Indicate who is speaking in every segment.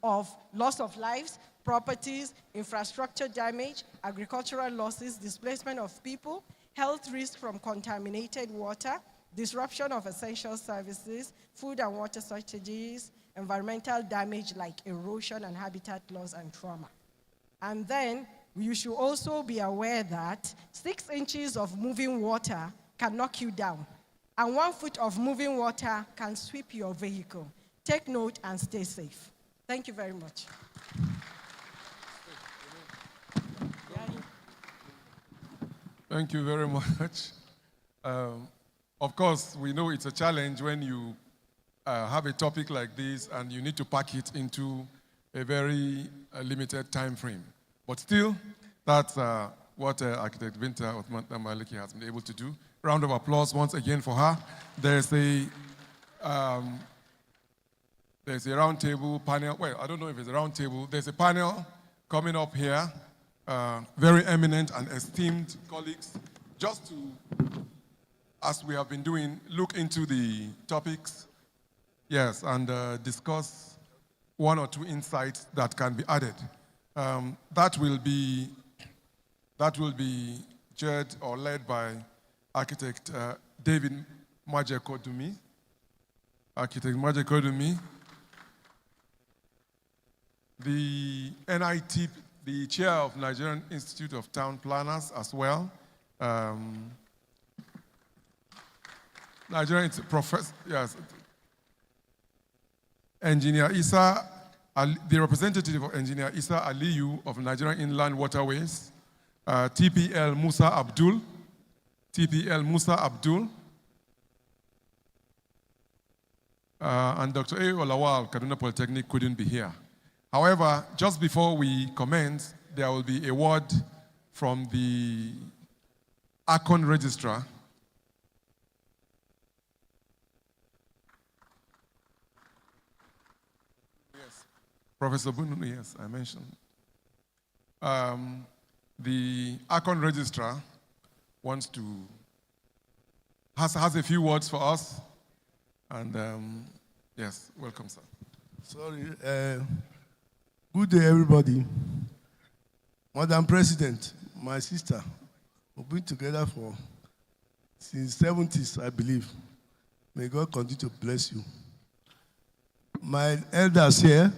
Speaker 1: of loss of lives, properties, infrastructure damage, agricultural losses, displacement of people, health risk from contaminated water, disruption of essential services, food and water shortages, environmental damage like erosion and habitat loss and trauma. And then you should also be aware that 6 inches of moving water can knock you down, and 1 foot of moving water can sweep your vehicle. Take note and stay safe. Thank you very much.
Speaker 2: Thank you very much. Of course, we know it's a challenge when you have a topic like this and you need to pack it into a very limited time frame. But still, that's what Architect Binta Maliki has been able to do. Round of applause once again for her. There's a round table panel. Well, I don't know if it's a round table. There's a panel coming up here. Very eminent and esteemed colleagues, just to, as we have been doing, look into the topics, yes, and discuss 1 or 2 insights that can be added. That will be chaired or led by Architect David Majekodumi. Architect Majekodumi. The NIT, the chair of Nigerian Institute of Town Planners as well. Nigerian professor, yes. Engineer Isa, the representative of Engineer Isa Aliyu of Nigerian Inland Waterways. TPL Musa Abdul. TPL Musa Abdul. And Dr. A. Olawal, Kaduna Polytechnic, couldn't be here. However, just before we commence, there will be a word from the ACON registrar. Yes, Professor Bunu, yes, I mentioned. The ACON registrar wants to, has a few words for us. And yes, welcome, sir.
Speaker 3: Sorry. Good day, everybody. Madam President, my sister, we've been together since the 70s, I believe. May God continue to bless you. My elders here,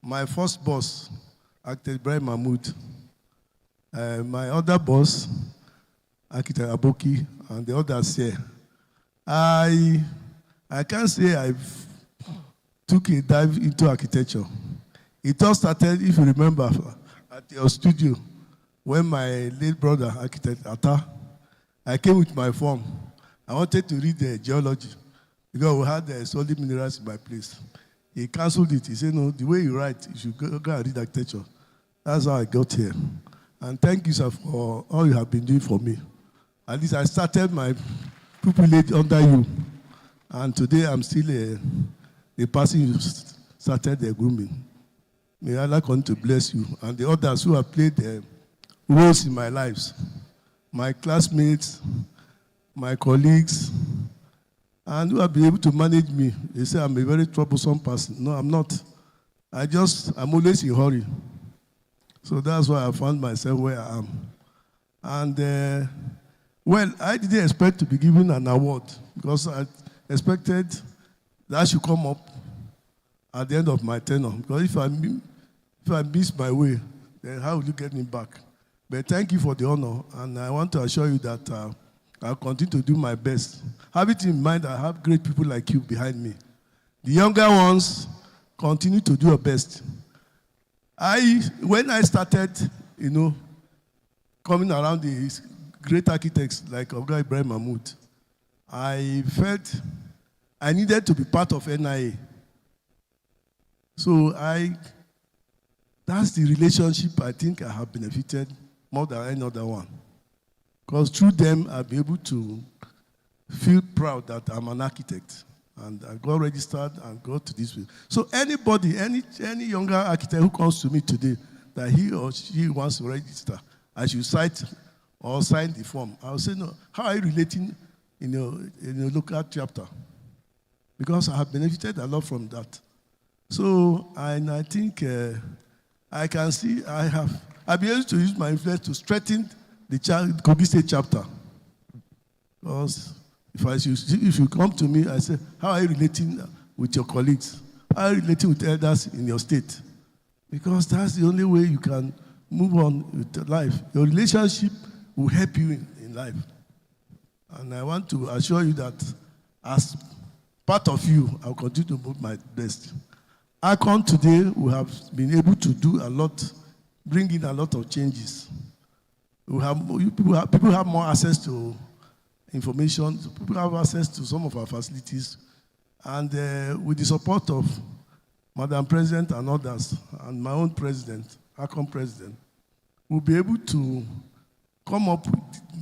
Speaker 3: my first boss, Architect Ibrahim Mahmoud, my other boss, Architect Aboki, and the others here. I can't say I've took a dive into architecture. It all started, if you remember, at your studio when my late brother, Architect Atta, I came with my form. I wanted to read the geology because we had the solid minerals in my place. He canceled it. He said, no, the way you write, you should go and read architecture. That's how I got here. And thank you, sir, for all you have been doing for me. At least I started my pupillage under you. And today I'm still the person who started the grooming. May Allah continue to bless you and the others who have played roles in my lives. My classmates, my colleagues, and who have been able to manage me. They say I'm a very troublesome person. No, I'm not. I'm always in a hurry. So that's why I found myself where I am. And, well, I didn't expect to be given an award because I expected that should come up at the end of my tenure. Because if I miss my way, then how will you get me back? But thank you for the honor, and I want to assure you that I'll continue to do my best. Have it in mind, I have great people like you behind me. The younger ones continue to do your best. When I started, coming around these great architects like Oga Ibrahim Mahmoud, I felt I needed to be part of NIA. So that's the relationship I think I have benefited more than any other one. Because through them, I'll be able to feel proud that I'm an architect. And I got registered and got to this way. So anybody, any younger architect who comes to me today that he or she wants to register, I should cite or sign the form. I'll say, no, how are you relating in your local chapter? Because I have benefited a lot from that. So, and I think I can see I'll be able to use my influence to strengthen the Kogi State chapter. Because if you come to me, I say, how are you relating with your colleagues? How are you relating with elders in your state? Because that's the only way you can move on with life. Your relationship will help you in life. And I want to assure you that as part of you, I'll continue to move my best. Icon today, we have been able to do a lot, bring in a lot of changes. People have more access to information. People have access to some of our facilities. And with the support of Madam President and others, and my own president, Icon president, we'll be able to come up,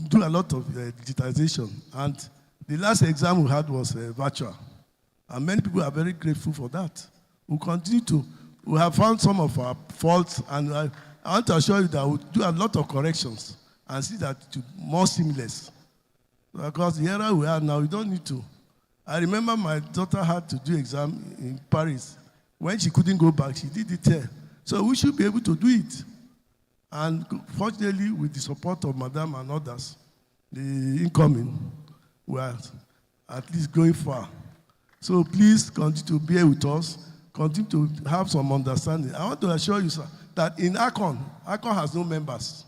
Speaker 3: do a lot of digitization. And the last exam we had was virtual. And many people are very grateful for that. We'll continue to, we have found some of our faults, and I want to assure you that we'll do a lot of corrections and see that it's more seamless. Because the era we are now, we don't need to. I remember my daughter had to do exam in Paris. When she couldn't go back, she did it here. So we should be able to do it. And fortunately, with the support of Madam and others, the incoming, we are at least going far. So please continue to bear with us, continue to have some understanding. I want to assure you, sir, that in Akon has no members.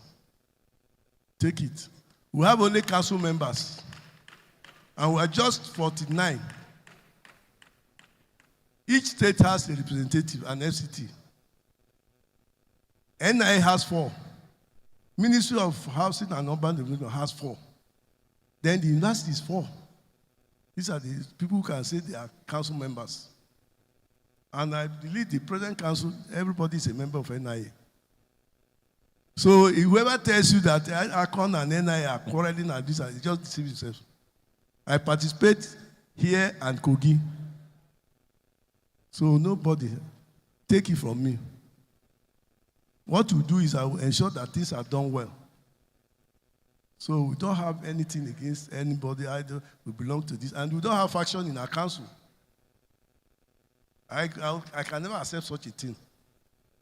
Speaker 3: Take it. We have only council members. And we are just 49. Each state has a representative, an FCT. NIA has 4. Ministry of Housing and Urban Development has 4. Then the university is 4. These are the people who can say they are council members. And I believe the present council, everybody is a member of NIA. So whoever tells you that Akon and NIA are quarreling and this, he just deceives himself. I participate here and Kogi. So nobody, take it from me. What we do is I will ensure that things are done well. So we don't have anything against anybody either. We belong to this. And we don't have faction in our council. I can never accept such a thing.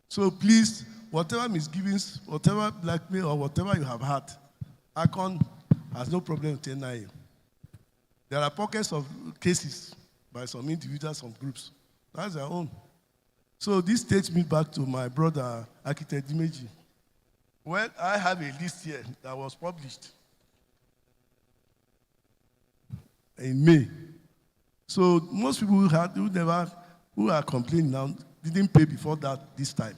Speaker 3: So please, whatever misgivings, whatever blackmail, or whatever you have had, Akon has no problem with NIA. There are pockets of cases by some individuals, some groups. That's their own. So this takes me back to my brother, Architect Dimeji. Well, I have a list here that was published in May. So most people who are complaining now didn't pay before this time.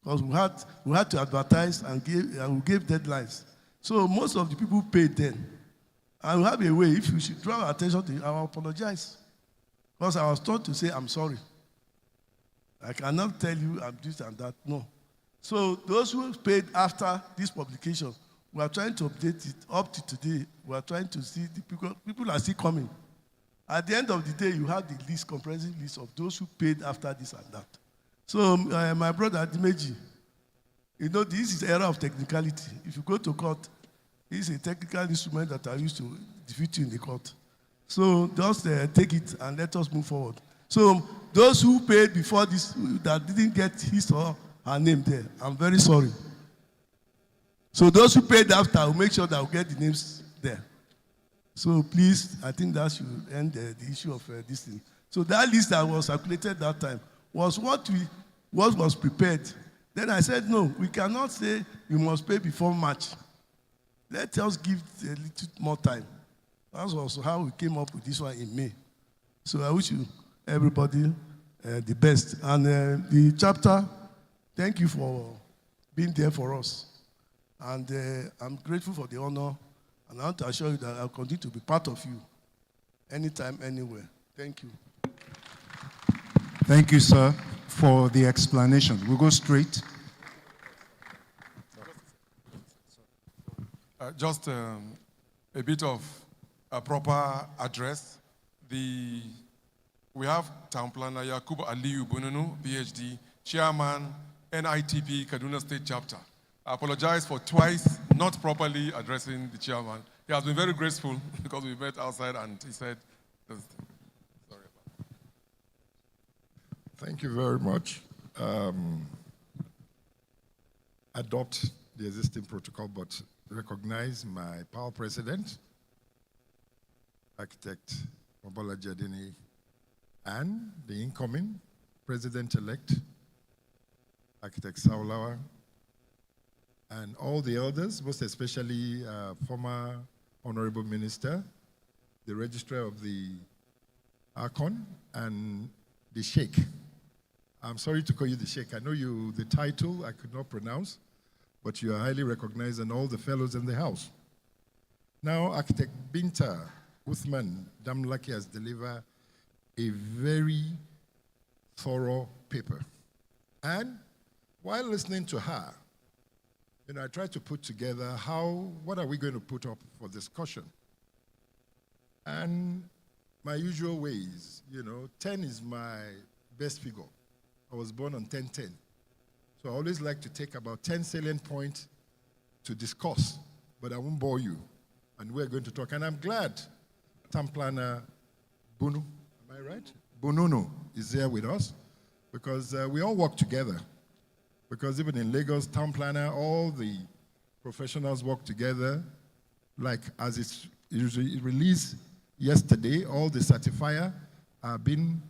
Speaker 3: Because we had to advertise and we gave deadlines. So most of the people paid then. And we have a way, if you should draw our attention to it, I will apologize. Because I was told to say, I'm sorry. I cannot tell you I'm this and that, no. So those who paid after this publication, we are trying to update it up to today. We are trying to see the people are still coming. At the end of the day, you have the list, comprehensive list of those who paid after this and that. So my brother Dimeji, you know, this is the era of technicality. If you go to court, this is a technical instrument that I used to defeat you in the court. So just take it and let us move forward. So those who paid before this, that didn't get his or her name there, I'm very sorry. So those who paid after, will make sure that we'll get the names there. So please, I think that should end the issue of this thing. So that list that was circulated that time was what was prepared. Then I said, no, we cannot say you must pay before March. Let us give a little more time. That was how we came up with this one in May. So I wish you, everybody, the best. And the chapter, thank you for being there for us. And I'm grateful for the honor. And I want to assure you that I'll continue to be part of you anytime, anywhere. Thank you.
Speaker 4: Thank you, sir, for the explanation. We'll go straight.
Speaker 2: Just a bit of a proper address. We have Town Planner Yakub Aliyu Bununu, PhD, Chairman, NITP Kaduna State Chapter. I apologize for twice not properly addressing the chairman. He has been very graceful because we met outside and he said, sorry about
Speaker 5: Thank you very much. Adopt the existing protocol, but recognize my power president, Architect Mobola Jadini, and the incoming president-elect, Architect Saulawa, and all the others, most especially former Honorable Minister, the Registrar of the Archon, and the Sheikh. I'm sorry to call you the Sheikh. I know you, the title I could not pronounce, but you are highly recognized, and all the fellows in the house. Now, Architect Binta Uthman Damlaki has delivered a very thorough paper. And while listening to her, I tried to put together what are we going to put up for discussion? And my usual ways, 10 is my best figure. I was born on 10-10. So I always like to take about 10 salient points to discuss, but I won't bore you. And we're going to talk. And I'm glad Town Planner Bunu, am I right? Bununu is there with us, because we all work together. Because even in Lagos, Town Planner, all the professionals work together. Like as it's released yesterday, all the certifier are being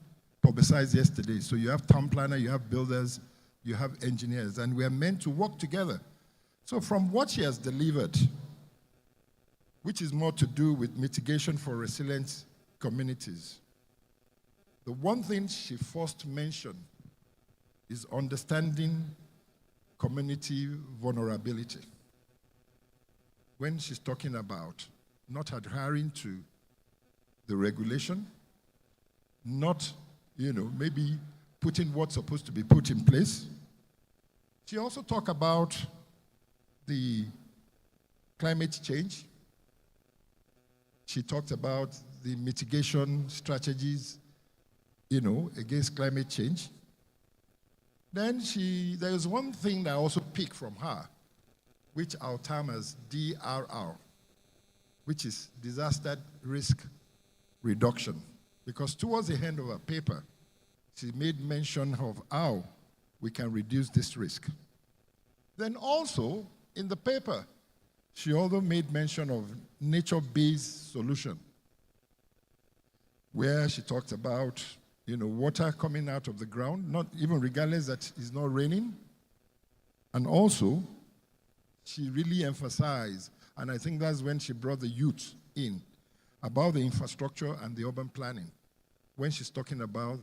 Speaker 5: publicized yesterday. So you have Town Planner, you have builders, you have engineers, and we are meant to work together. So from what she has delivered, which is more to do with mitigation for resilient communities, the one thing she first mentioned is understanding community vulnerability. When she's talking about not adhering to the regulation, not, maybe putting what's supposed to be put in place. She also talked about the climate change. She talked about the mitigation strategies, against climate change. Then there is one thing that I also picked from her, which I'll term as DRR, which is disaster risk reduction. Because towards the end of her paper, she made mention of how we can reduce this risk. Then also, in the paper, she also made mention of nature-based solution, where she talked about, water coming out of the ground, not even regardless that it's not raining. And also, she really emphasized, and I think that's when she brought the youth in, about the infrastructure and the urban planning, when she's talking about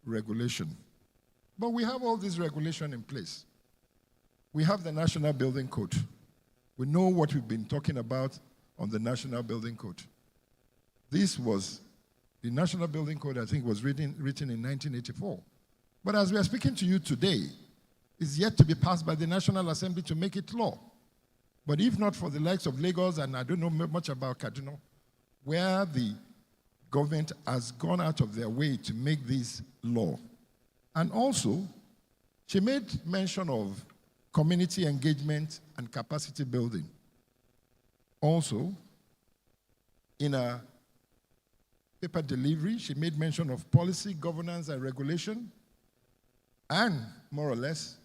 Speaker 5: regulation. But we have all this regulation in place. We have the National Building Code. We know what we've been talking about on the National Building Code. The National Building Code, I think, was written in 1984. But as we are speaking to you today, it's yet to be passed by the National Assembly to make it law. But if not for the likes of Lagos, and I don't know much about Kaduna, where the government has gone out of their way to make this law. And also, she made mention of community engagement and capacity building. Also, in a paper delivery, she made mention of policy, governance, and regulation, and more or less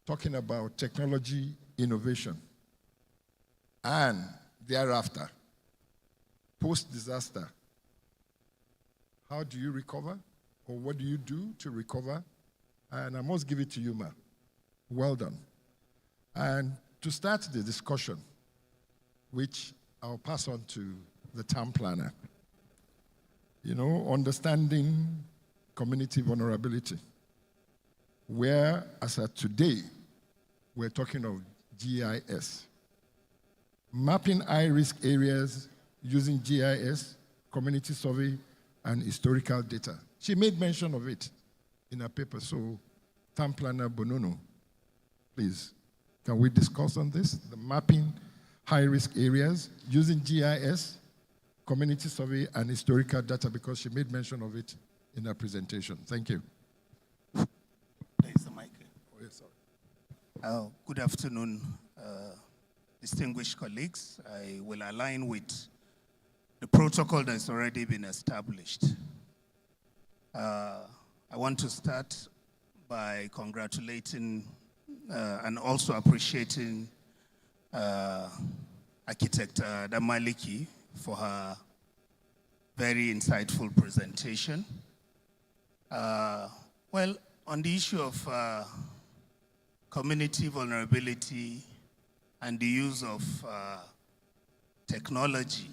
Speaker 5: talking about technology innovation. And thereafter, post-disaster, how do you recover? Or what do you do to recover? And I must give it to you, ma. Well done. And to start the discussion, which I'll pass on to the town planner, understanding community vulnerability, where, as of today, we're talking of GIS. Mapping high-risk areas using GIS, community survey, and historical data. She made mention of it in her paper, so Town Planner Bonono, please, can we discuss on this? The mapping high-risk areas using GIS, community survey, and historical data, because she made mention of it in her presentation. Thank you.
Speaker 6: There's the mic.
Speaker 5: Oh, yes, sorry.
Speaker 6: Good afternoon, distinguished colleagues. I will align with the protocol that's already been established. I want to start by congratulating and also appreciating Architect Damaliki for her very insightful presentation. Well, on the issue of community vulnerability and the use of technologies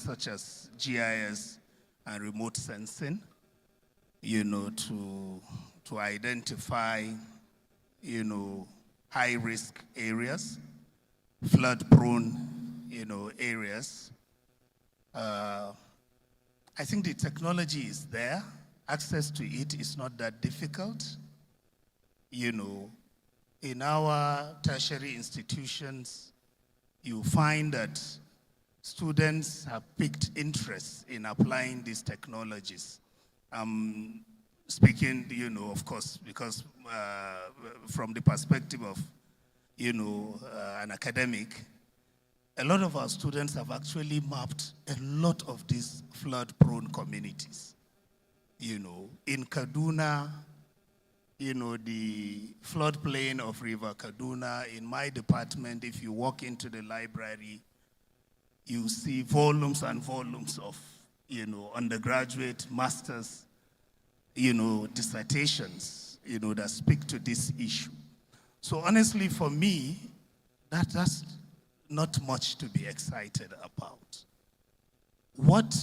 Speaker 6: such as GIS and remote sensing, to identify, high-risk areas, flood-prone, areas. I think the technology is there. Access to it is not that difficult. In our tertiary institutions, you find that students have picked interest in applying these technologies. Speaking, of course, because from the perspective of, an academic, a lot of our students have actually mapped a lot of these flood-prone communities. In Kaduna, the floodplain of River Kaduna, in my department, if you walk into the library, you see volumes and volumes of, undergraduate, masters, dissertations, that speak to this issue. So honestly, for me, that's not much to be excited about. What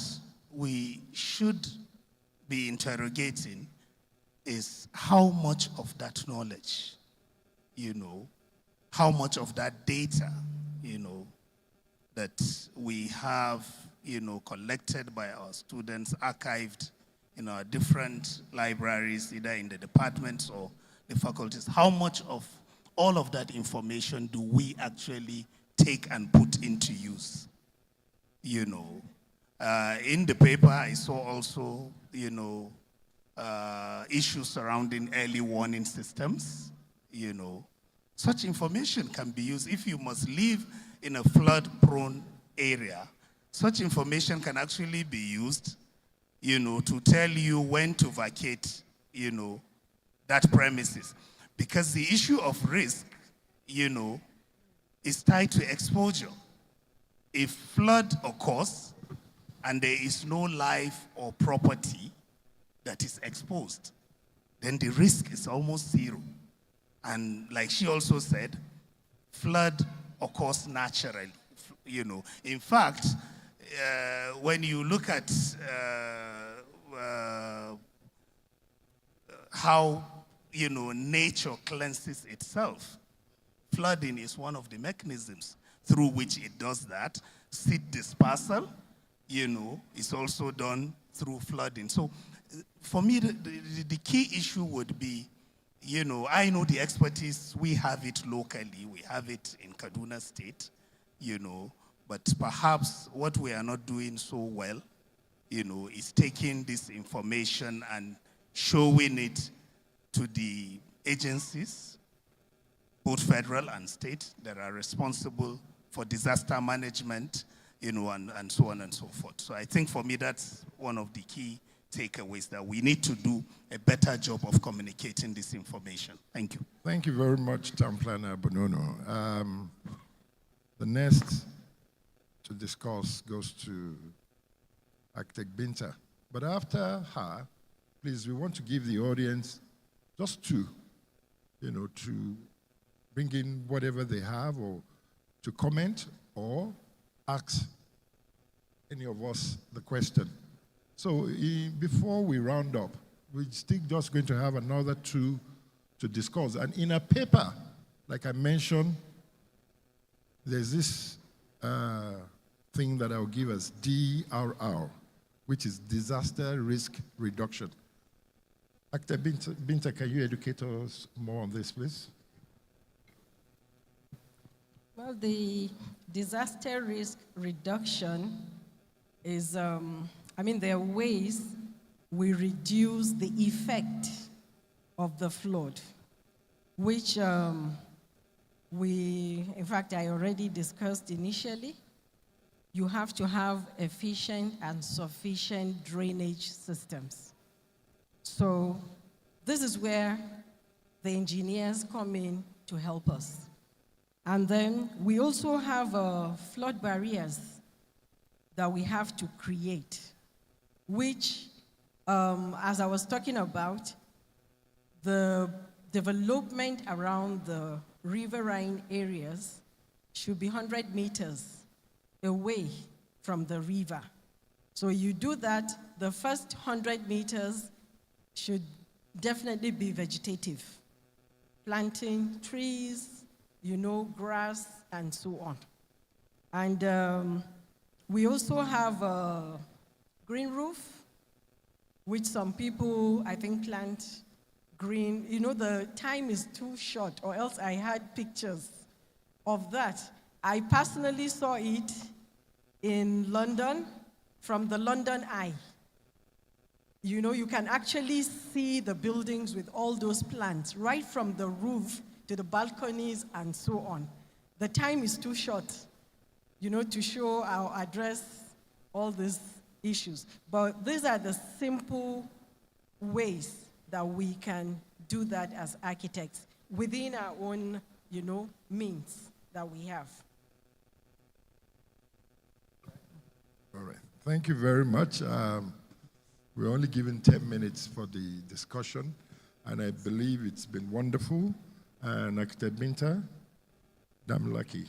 Speaker 6: we should be interrogating is how much of that knowledge, how much of that data, that we have, collected by our students, archived in our different libraries, either in the departments or the faculties, how much of all of that information do we actually take and put into use? In the paper, I saw also, issues surrounding early warning systems. Such information can be used. If you must live in a flood-prone area, such information can actually be used, to tell you when to vacate, that premises. Because the issue of risk, is tied to exposure. If flood occurs and there is no life or property that is exposed, then the risk is almost zero. And like she also said, flood occurs naturally. In fact, when you look at how nature cleanses itself, flooding is one of the mechanisms through which it does that. Seed dispersal, is also done through flooding. So for me, the key issue would be, I know the expertise, we have it locally, we have it in Kaduna State, but perhaps what we are not doing so well, is taking this information and showing it to the agencies, both federal and state, that are responsible for disaster management, and so on and so forth. So I think for me, that's one of the key takeaways, that we need to do a better job of communicating this information. Thank you.
Speaker 5: Thank you very much, Town Planner Bonono. The next to discuss goes to Architect Binta. But after her, please, we want to give the audience just two, to bring in whatever they have, or to comment, or ask any of us the question. So before we round up, we're still just going to have another two to discuss. And in a paper, like I mentioned, there's this thing that I'll give as DRR, which is Disaster Risk Reduction. Actor Binta, can you educate us more on this, please?
Speaker 1: Well, the disaster risk reduction is, there are ways we reduce the effect of the flood, which in fact, I already discussed initially. You have to have efficient and sufficient drainage systems. So this is where the engineers come in to help us. And then we also have flood barriers that we have to create, which, as I was talking about, the development around the riverine areas should be 100 meters away from the river. So you do that, the first 100 meters should definitely be vegetative, planting trees, grass, and so on. And we also have a green roof, which some people, I think, plant green. The time is too short, or else I had pictures of that. I personally saw it in London, from the London Eye. You can actually see the buildings with all those plants, right from the roof to the balconies and so on. The time is too short, to show or address all these issues. But these are the simple ways that we can do that as architects within our own, means that we have.
Speaker 5: All right. Thank you very much. We're only given 10 minutes for the discussion, and I believe it's been wonderful. And Architect Binta Damaliki,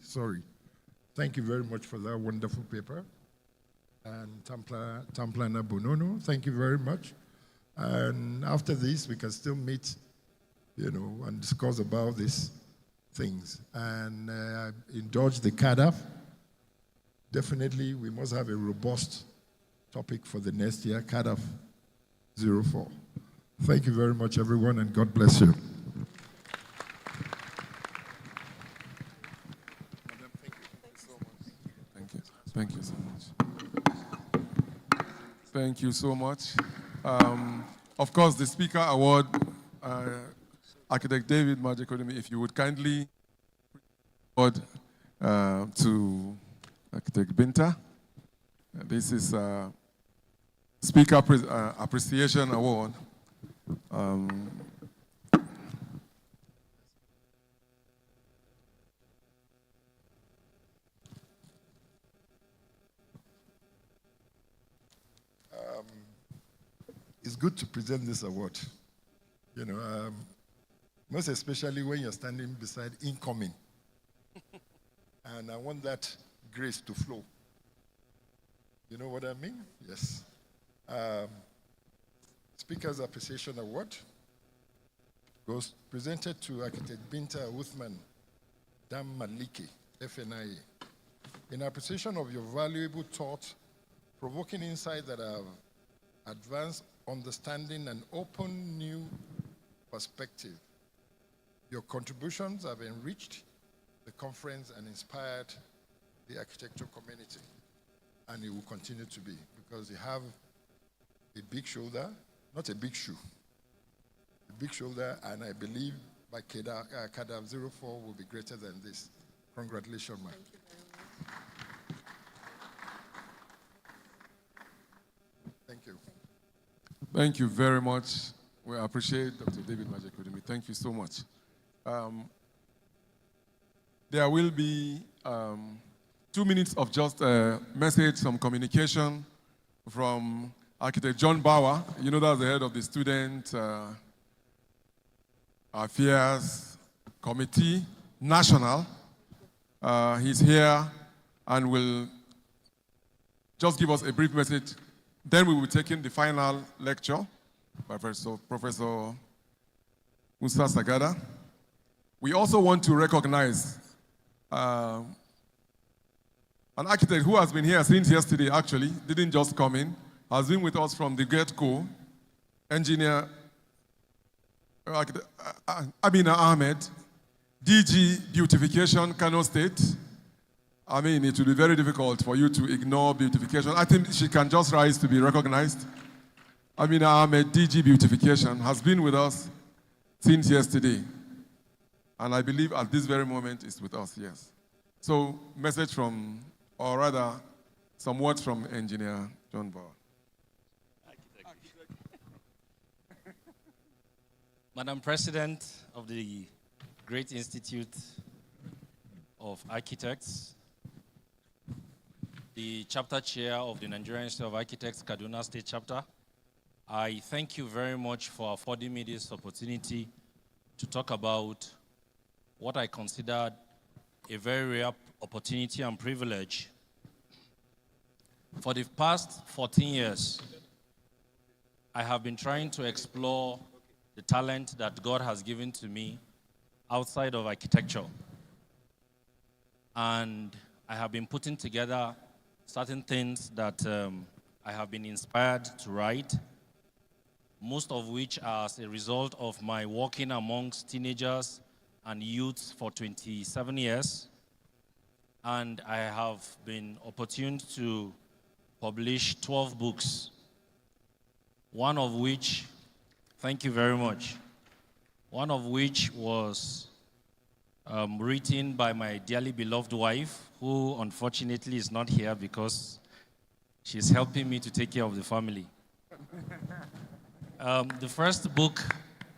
Speaker 5: sorry. Thank you very much for that wonderful paper. And Tamplana Bonono, thank you very much. And after this, we can still meet, and discuss about these things. And indulge the Kadaf. Definitely, we must have a robust topic for the next year, Kadaf 04. Thank you very much, everyone, and God bless you.
Speaker 2: Thank you so much. Thank you so much. Of course, the Speaker Award, Architect David Majekodemi, if you would kindly award to Architect Binta. This is Speaker Appreciation Award.
Speaker 5: It's good to present this award, most especially when you're standing beside incoming. And I want that grace to flow. You know what I mean? Yes. Speaker's Appreciation Award goes presented to Architect Binta Uthman Damaliki, FNIA, in appreciation of your valuable thought, provoking insight that have advanced understanding and open new perspective. Your contributions have enriched the conference and inspired the architectural community, and it will continue to be, because you have a big shoulder, not a big shoe, a big shoulder, and I believe by Kadaf 04 will be greater than this. Congratulations, man. Thank you.
Speaker 2: Thank you very much. We appreciate Dr. David Majekodemi. Thank you so much. There will be 2 minutes of just a message, some communication from Architect John Bauer. That's the head of the Student Affairs Committee, National. He's here and will just give us a brief message. Then we will be taking the final lecture by Professor Musa Sagada. We also want to recognize an architect who has been here since yesterday, actually, didn't just come in, has been with us from the get-go, engineer Amina Ahmed, DG Beautification, Kano State. I mean, it will be very difficult for you to ignore beautification. I think she can just rise to be recognized. Amina Ahmed, DG Beautification, has been with us since yesterday. And I believe at this very moment is with us, yes. So, message from, or rather, some words from Engineer John Bauer.
Speaker 7: Madam President of the Great Institute of Architects, the chapter chair of the Nigerian Institute of Architects, Kaduna State Chapter, I thank you very much for affording me this opportunity to talk about what I consider a very rare opportunity and privilege. For the past 14 years, I have been trying to explore the talent that God has given to me outside of architecture. And I have been putting together certain things that I have been inspired to write, most of which are as a result of my working amongst teenagers and youths for 27 years. And I have been opportune to publish 12 books, one of which, thank you very much, one of which was written by my dearly beloved wife, who unfortunately is not here because she's helping me to take care of the family. The first book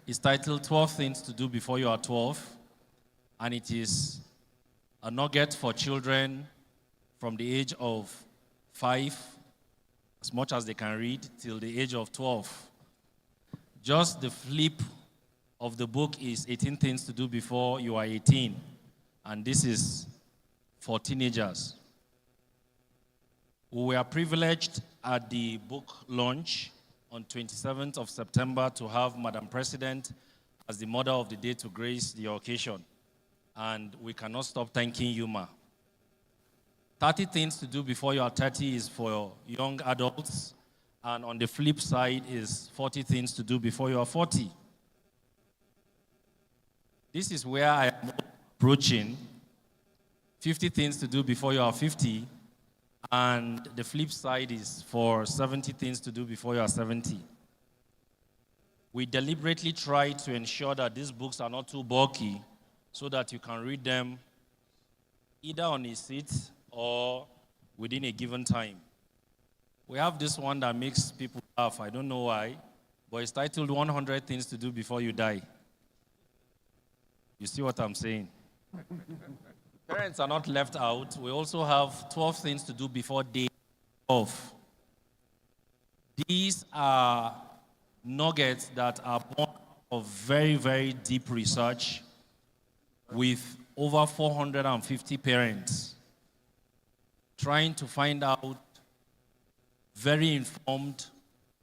Speaker 7: is titled 12 Things to Do Before You Are 12, and it is a nugget for children from the age of 5, as much as they can read, till the age of 12. Just the flip of the book is 18 Things to Do Before You Are 18, and this is for teenagers. We were privileged at the book launch on 27th of September to have Madam President as the mother of the day to grace the occasion. And we cannot stop thanking you, Ma. 30 Things to Do Before You Are 30 is for young adults. And on the flip side is 40 Things to Do Before You Are 40. This is where I am approaching 50 Things to Do Before You Are 50. And the flip side is for 70 Things to Do Before You Are 70. We deliberately try to ensure that these books are not too bulky so that you can read them either on a seat or within a given time. We have this one that makes people laugh. I don't know why, but it's titled 100 Things to Do Before You Die. You see what I'm saying? Parents are not left out. We also have 12 things to do before day off. These are nuggets that are born of very, very deep research with over 450 parents trying to find out very informed,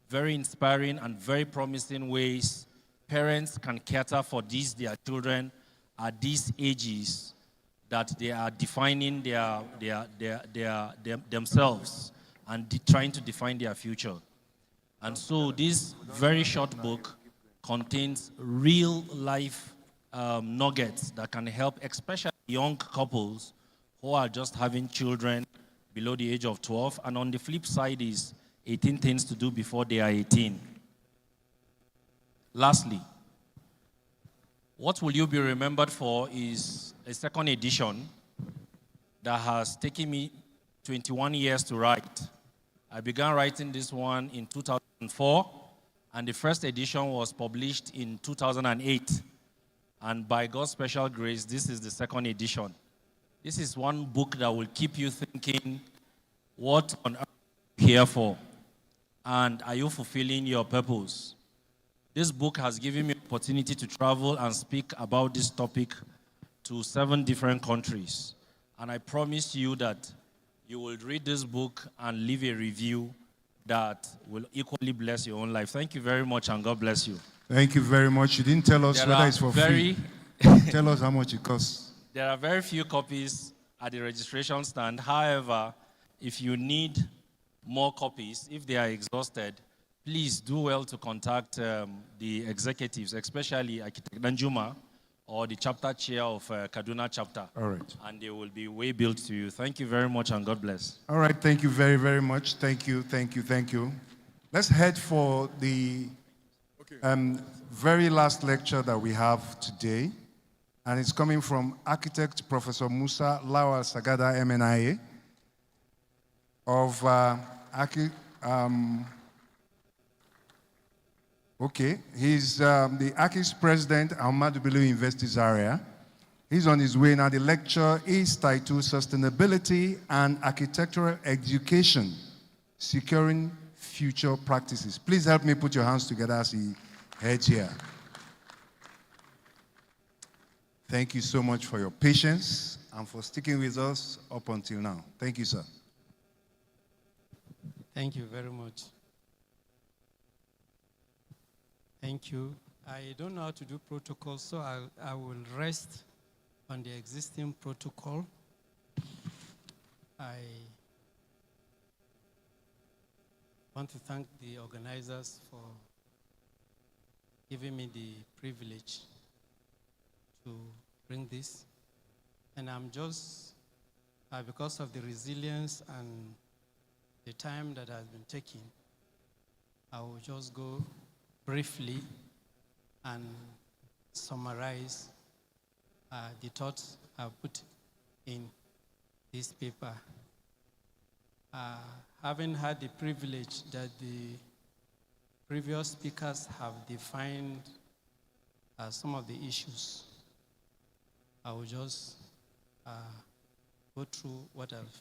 Speaker 7: very inspiring, and very promising ways parents can cater for their children at these ages that they are defining themselves and trying to define their future. And so this very short book contains real life nuggets that can help especially young couples who are just having children below the age of 12. And on the flip side is 18 things to do before they are 18. Lastly, what will you be remembered for is a second edition that has taken me 21 years to write. I began writing this one in 2004, and the first edition was published in 2008. And by God's special grace, this is the second edition. This is one book that will keep you thinking, what on earth are you here for? And are you fulfilling your purpose? This book has given me the opportunity to travel and speak about this topic to 7 different countries. And I promise you that you will read this book and leave a review that will equally bless your own life. Thank you very much, and God bless you.
Speaker 4: Thank you very much. You didn't tell us whether it's for free. Tell us how much it costs.
Speaker 7: There are very few copies at the registration stand. However, if you need more copies, if they are exhausted, please do well to contact the executives, especially Architect Danjuma or the chapter chair of Kaduna chapter.
Speaker 4: All right.
Speaker 7: And they will be way billed to you. Thank you very much, and God bless.
Speaker 4: All right. Thank you very, very much. Thank you, thank you, thank you. Let's head for the very last lecture that we have today. And it's coming from Architect Professor Musa Lawal Sagada, MNIA, of Okay, he's the AKIS president, Ahmadu Bello University Zaria. He's on his way now. The lecture is titled Sustainability and Architectural Education, Securing Future Practices. Please help me put your hands together as he heads here. Thank you so much for your patience and for sticking with us up until now. Thank you, sir.
Speaker 8: Thank you very much. Thank you. I don't know how to do protocol, so I will rest on the existing protocol. I want to thank the organizers for giving me the privilege to bring this. And I'm just, because of the resilience and the time that has been taken, I will just go briefly and summarize the thoughts I've put in this paper. Having had the privilege that the previous speakers have defined some of the issues, I will just go through what I've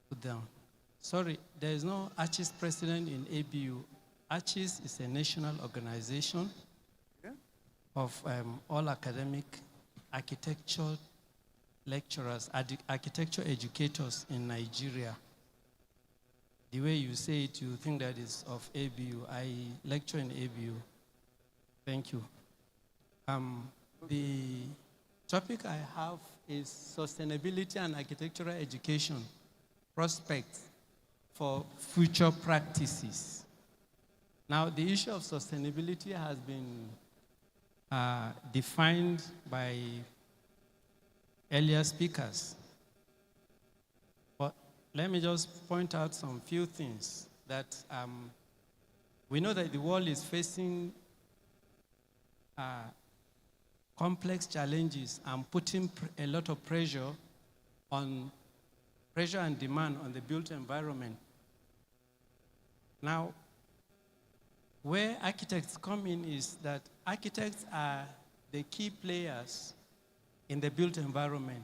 Speaker 8: put down. Sorry, there is no ACHIS president in ABU. ACHIS is a national organization of all academic architecture lecturers, architecture educators in Nigeria. The way you say it, you think that is of ABU. I lecture in ABU. Thank you. The topic I have is sustainability and architectural education, prospects for future practices. Now, the issue of sustainability has been defined by earlier speakers. But let me just point out some few things that we know that the world is facing complex challenges and putting a lot of pressure and demand on the built environment. Now, where architects come in is that architects are the key players in the built environment.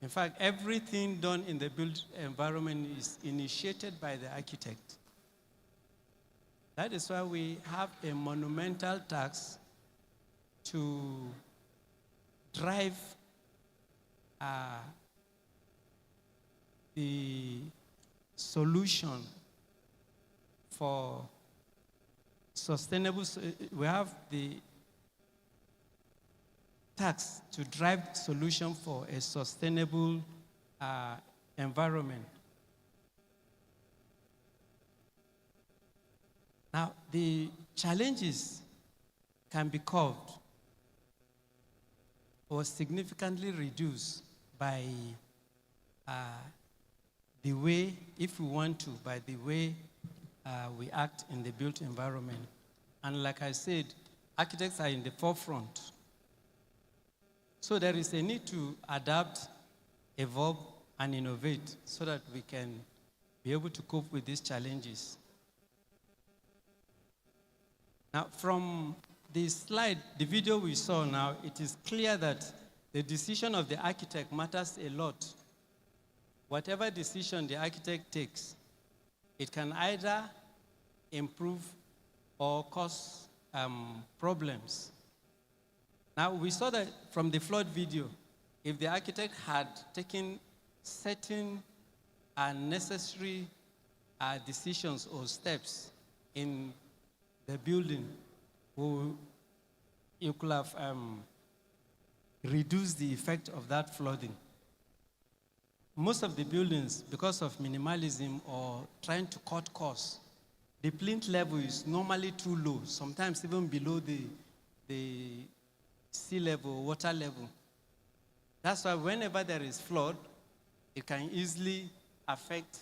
Speaker 8: In fact, everything done in the built environment is initiated by the architect. That is why we have a monumental task to drive the solution for sustainable, we have the task to drive solution for a sustainable environment. Now, the challenges can be curbed or significantly reduced by the way, if we want to, by the way we act in the built environment. And like I said, architects are in the forefront. So there is a need to adapt, evolve, and innovate so that we can be able to cope with these challenges. Now, from the slide, the video we saw now, it is clear that the decision of the architect matters a lot. Whatever decision the architect takes, it can either improve or cause problems. Now, we saw that from the flood video, if the architect had taken certain necessary decisions or steps in the building, you could have reduced the effect of that flooding. Most of the buildings, because of minimalism or trying to cut costs, the plinth level is normally too low, sometimes even below the sea level, water level. That's why whenever there is flood, it can easily affect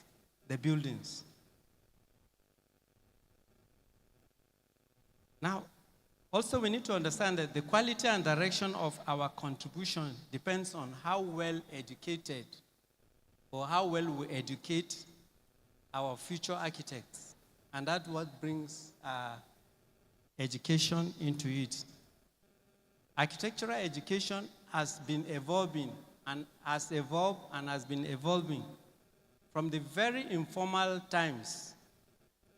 Speaker 8: the buildings. Now, also we need to understand that the quality and direction of our contribution depends on how well educated or how well we educate our future architects. And that's what brings education into it. Architectural education has been evolving and has evolved and has been evolving from the very informal times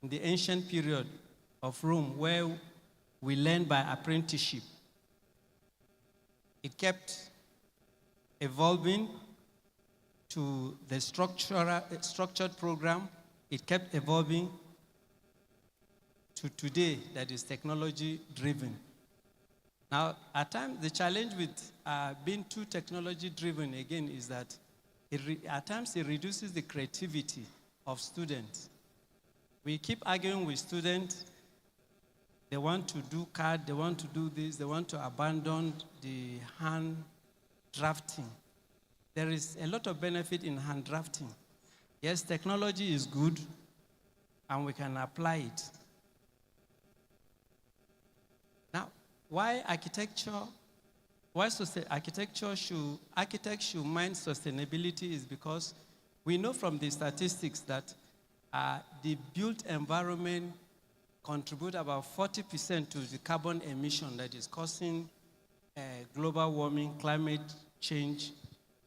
Speaker 8: in the ancient period of Rome, where we learned by apprenticeship. It kept evolving to the structured program. It kept evolving to today, that is technology driven. Now, at times, the challenge with being too technology driven again is that at times it reduces the creativity of students. We keep arguing with students. They want to do CAD, they want to do this, they want to abandon the hand drafting. There is a lot of benefit in hand drafting. Yes, technology is good, and we can apply it. Now, why architecture? Architects should mind sustainability is because we know from the statistics that the built environment contribute about 40% to the carbon emission that is causing global warming, climate change,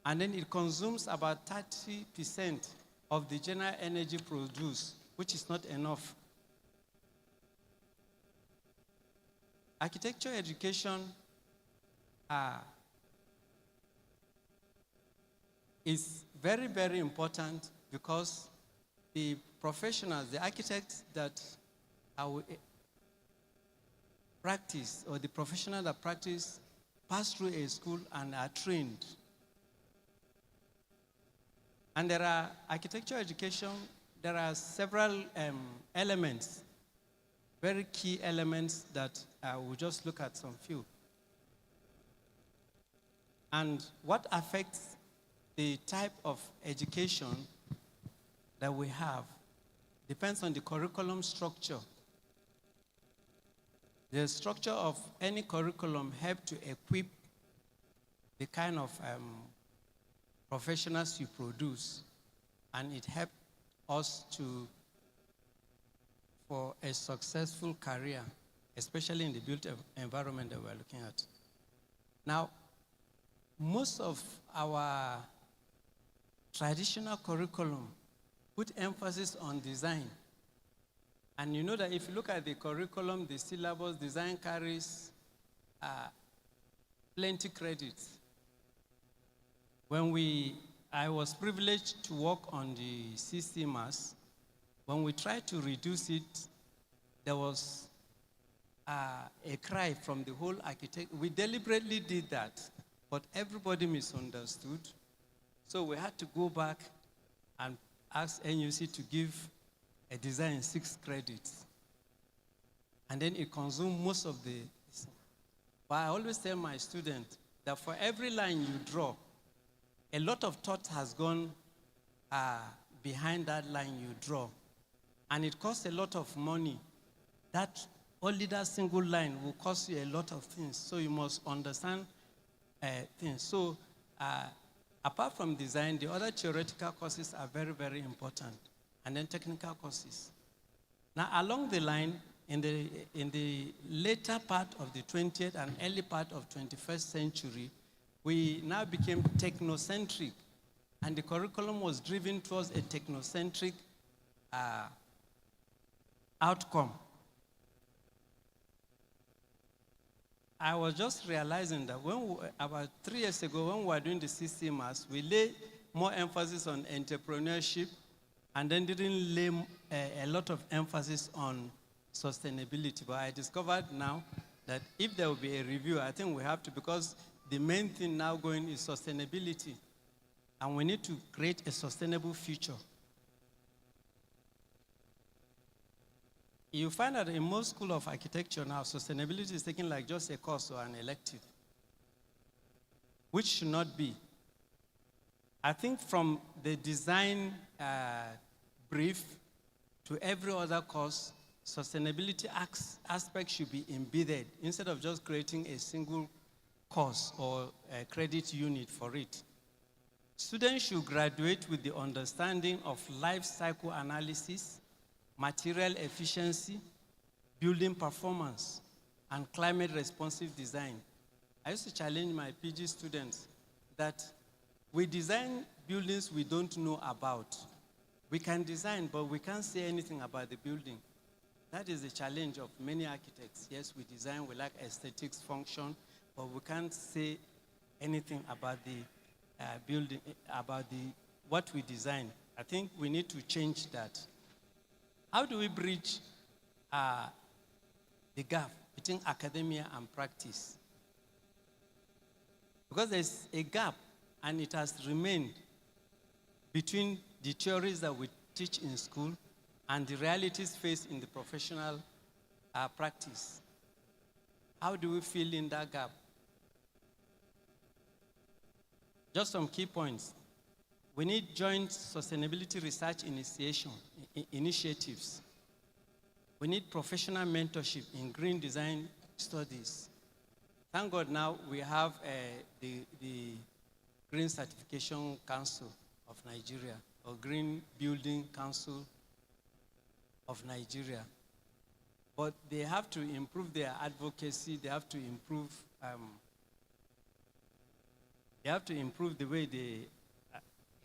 Speaker 8: and then it consumes about 30% of the general energy produced, which is not enough. Architecture education is very, very important because the professionals, the architects that practice, or the professionals that practice, pass through a school and are trained. And there are architecture education, there are several elements, very key elements that we'll just look at some few. And what affects the type of education that we have depends on the curriculum structure. The structure of any curriculum helps to equip the kind of professionals you produce, and it helps us for a successful career, especially in the built environment that we're looking at. Now, most of our traditional curriculum put emphasis on design. And you know that if you look at the curriculum, the syllabus, design carries plenty credits. I was privileged to work on the CCMAS. When we tried to reduce it, there was a cry from the whole architect. We deliberately did that, but everybody misunderstood. So we had to go back and ask NUC to give a design 6 credits. And then it consumed most of the. But I always tell my students that for every line you draw, a lot of thought has gone behind that line you draw. And it costs a lot of money. Only that single line will cost you a lot of things. So you must understand things. So apart from design, the other theoretical courses are very, very important. And then technical courses. Now, along the line, in the later part of the 20th and early part of 21st century, we now became technocentric, and the curriculum was driven towards a technocentric outcome. I was just realizing that about 3 years ago, when we were doing the CCMAS, we laid more emphasis on entrepreneurship, and then didn't lay a lot of emphasis on sustainability. But I discovered now that if there will be a review, I think we have to, because the main thing now going is sustainability. And we need to create a sustainable future. You find that in most schools of architecture now, sustainability is taken like just a course or an elective, which should not be. I think from the design brief to every other course, sustainability aspect should be embedded instead of just creating a single course or a credit unit for it. Students should graduate with the understanding of life cycle analysis, material efficiency, building performance, and climate responsive design. I used to challenge my PG students that we design buildings we don't know about. We can design, but we can't say anything about the building. That is the challenge of many architects. Yes, we design, we like aesthetics, function, but we can't say anything about the building, about what we design. I think we need to change that. How do we bridge the gap between academia and practice? Because there's a gap, and it has remained between the theories that we teach in school and the realities faced in the professional practice. How do we fill in that gap? Just some key points. We need joint sustainability research initiatives. We need professional mentorship in green design studies. Thank God now we have the Green Certification Council of Nigeria, or Green Building Council of Nigeria. But they have to improve their advocacy, they have to improve the way they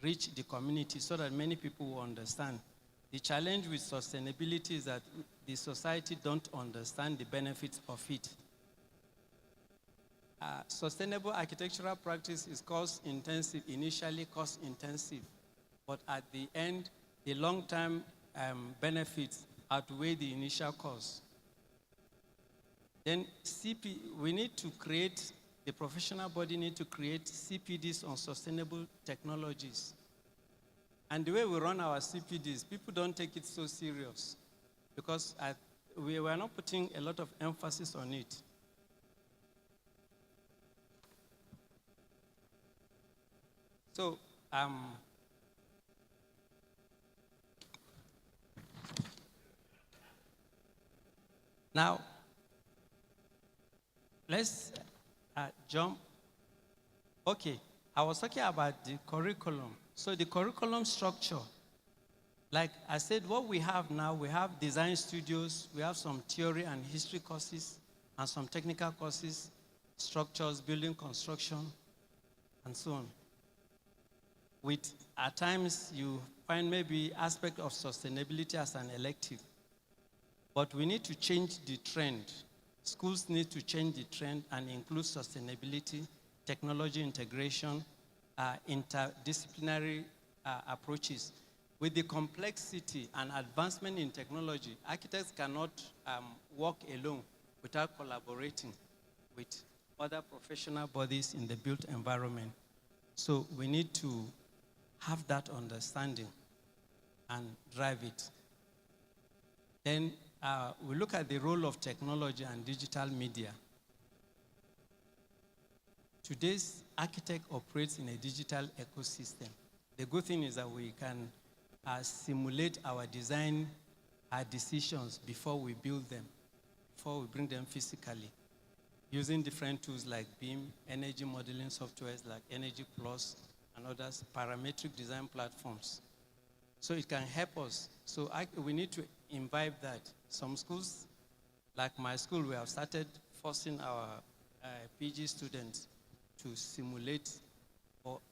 Speaker 8: reach the community so that many people will understand. The challenge with sustainability is that the society don't understand the benefits of it. Sustainable architectural practice is cost-intensive, initially cost-intensive, but at the end, the long-term benefits outweigh the initial cost. Then we need to create, the professional body need to create CPDs on sustainable technologies. And the way we run our CPDs, people don't take it so serious because we were not putting a lot of emphasis on it. So, now, let's jump. Okay, I was talking about the curriculum. So the curriculum structure, like I said, what we have now, we have design studios, we have some theory and history courses, and some technical courses, structures, building construction, and so on. At times, you find maybe aspect of sustainability as an elective. But we need to change the trend. Schools need to change the trend and include sustainability, technology integration, interdisciplinary approaches. With the complexity and advancement in technology, architects cannot work alone without collaborating with other professional bodies in the built environment. So we need to have that understanding and drive it. Then we look at the role of technology and digital media. Today's architect operates in a digital ecosystem. The good thing is that we can simulate our design decisions before we build them, before we bring them physically, using different tools like BIM, energy modeling softwares like Energy Plus, and others, parametric design platforms. So it can help us. So we need to imbibe that. Some schools, like my school, we have started forcing our PG students to simulate,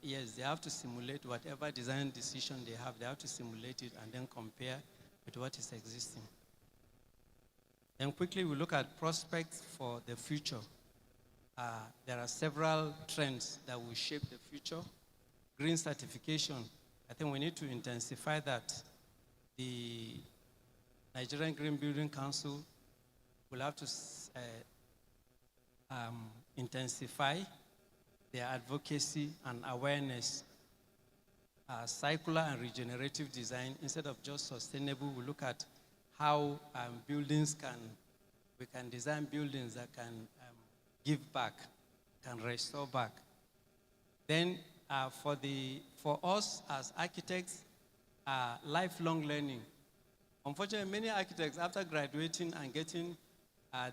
Speaker 8: they have to simulate whatever design decision they have to simulate it and then compare with what is existing. Then quickly we look at prospects for the future. There are several trends that will shape the future. Green certification, I think we need to intensify that. The Nigerian Green Building Council will have to intensify their advocacy and awareness. Circular and regenerative design, instead of just sustainable, we look at how we can design buildings that can give back, can restore back. Then for us as architects, lifelong learning. Unfortunately, many architects, after graduating and getting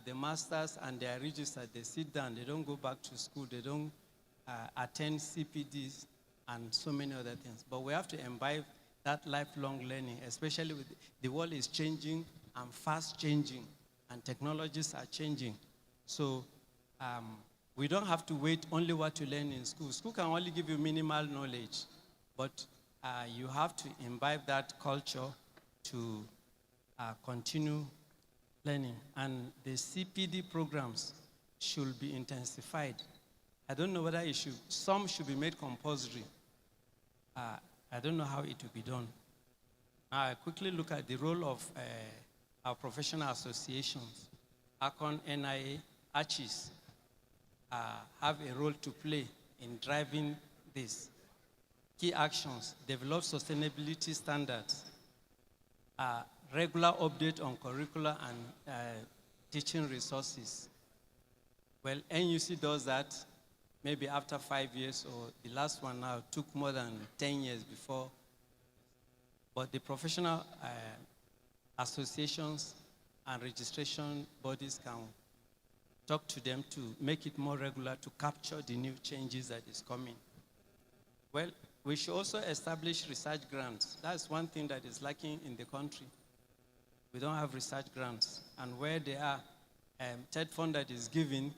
Speaker 8: the masters and they are registered, they sit down, they don't go back to school, they don't attend CPDs and so many other things. But we have to imbibe that lifelong learning, especially with the world is changing and fast changing. and technologies are changing. So we don't have to wait only what you learn in school. School can only give you minimal knowledge, but you have to imbibe that culture to continue learning. And the CPD programs should be intensified. I don't know whether some should be made compulsory. I don't know how it will be done. Now, I quickly look at the role of our professional associations. ACON, NIA, ACHIS have a role to play in driving this. Key actions: develop sustainability standards, regular update on curricula and teaching resources. Well, NUC does that maybe after 5 years, or the last one now took more than 10 years before. But the professional associations and registration bodies can talk to them to make it more regular, to capture the new changes that is coming. Well, we should also establish research grants. That's one thing that is lacking in the country. We don't have research grants. And where they are, TED fund that is given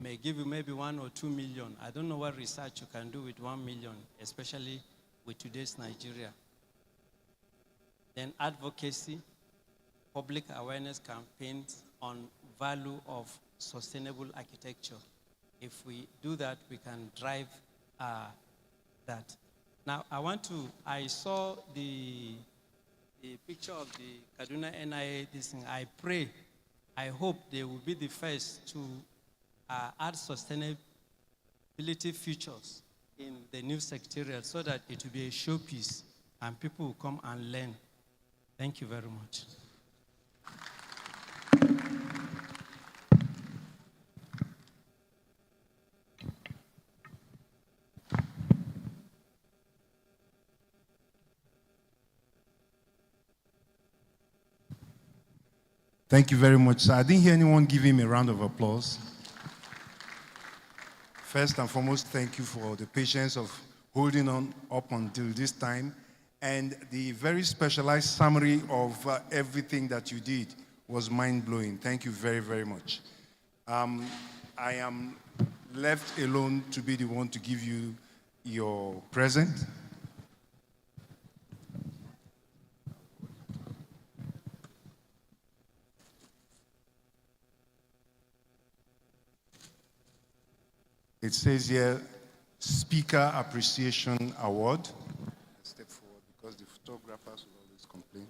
Speaker 8: may give you maybe 1 or 2 million. I don't know what research you can do with 1 million, especially with today's Nigeria. Then advocacy, public awareness campaigns on value of sustainable architecture. If we do that, we can drive that. Now, I saw the picture of the Kaduna NIA, this thing. I hope they will be the first to add sustainability features in the new secretariat so that it will be a showpiece and people will come and learn. Thank you very much.
Speaker 4: Thank you very much, sir. I didn't hear anyone give him a round of applause. First and foremost, thank you for the patience of holding on up until this time, and the very specialized summary of everything that you did was mind-blowing. Thank you very, very much. I am left alone to be the one to give you your present. It says here, Speaker Appreciation Award. Let's step forward because the photographers will always complain.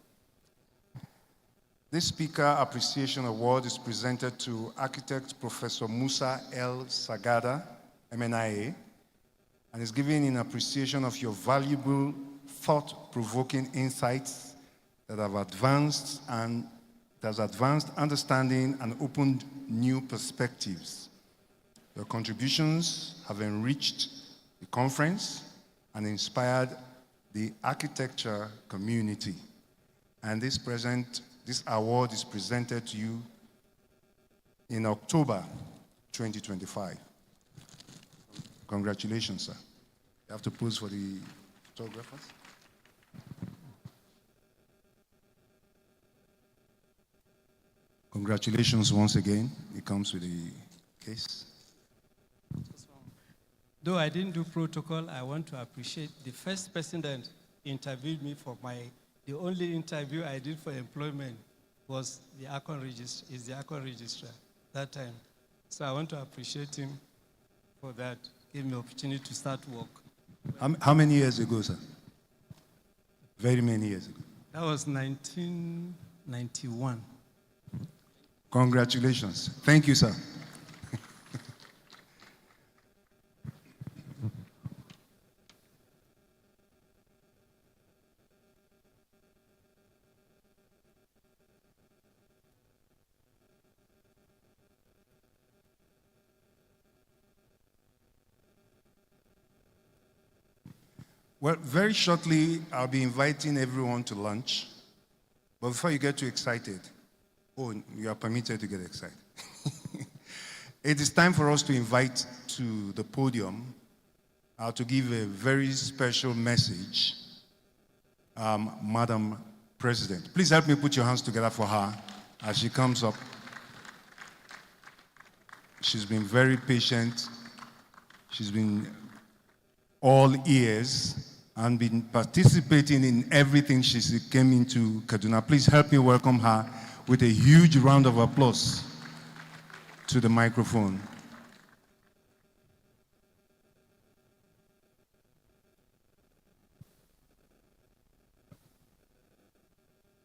Speaker 4: This Speaker Appreciation Award is presented to Architect Professor Musa L. Sagada, MNIA, and is given in appreciation of your valuable, thought-provoking insights that have advanced understanding and opened new perspectives. Your contributions have enriched the conference and inspired the architecture community. And this award is presented to you in October 2025. Congratulations, sir. You have to pose for the photographers. Congratulations once again. It comes with the case.
Speaker 8: Though I didn't do protocol, I want to appreciate the first person that interviewed me the only interview I did for employment was the ACON registrar that time. So I want to appreciate him for that. Gave me the opportunity to start work.
Speaker 4: How many years ago, sir? Very many years ago.
Speaker 8: That was 1991.
Speaker 4: Congratulations. Thank you, sir. Well, very shortly, I'll be inviting everyone to lunch. But before you get too excited, you are permitted to get excited. It is time for us to invite to the podium to give a very special message, Madam President. Please help me put your hands together for her as she comes up She's been very patient. She's been all ears and been participating in everything she came into Kaduna. Please help me welcome her with a huge round of applause to the microphone.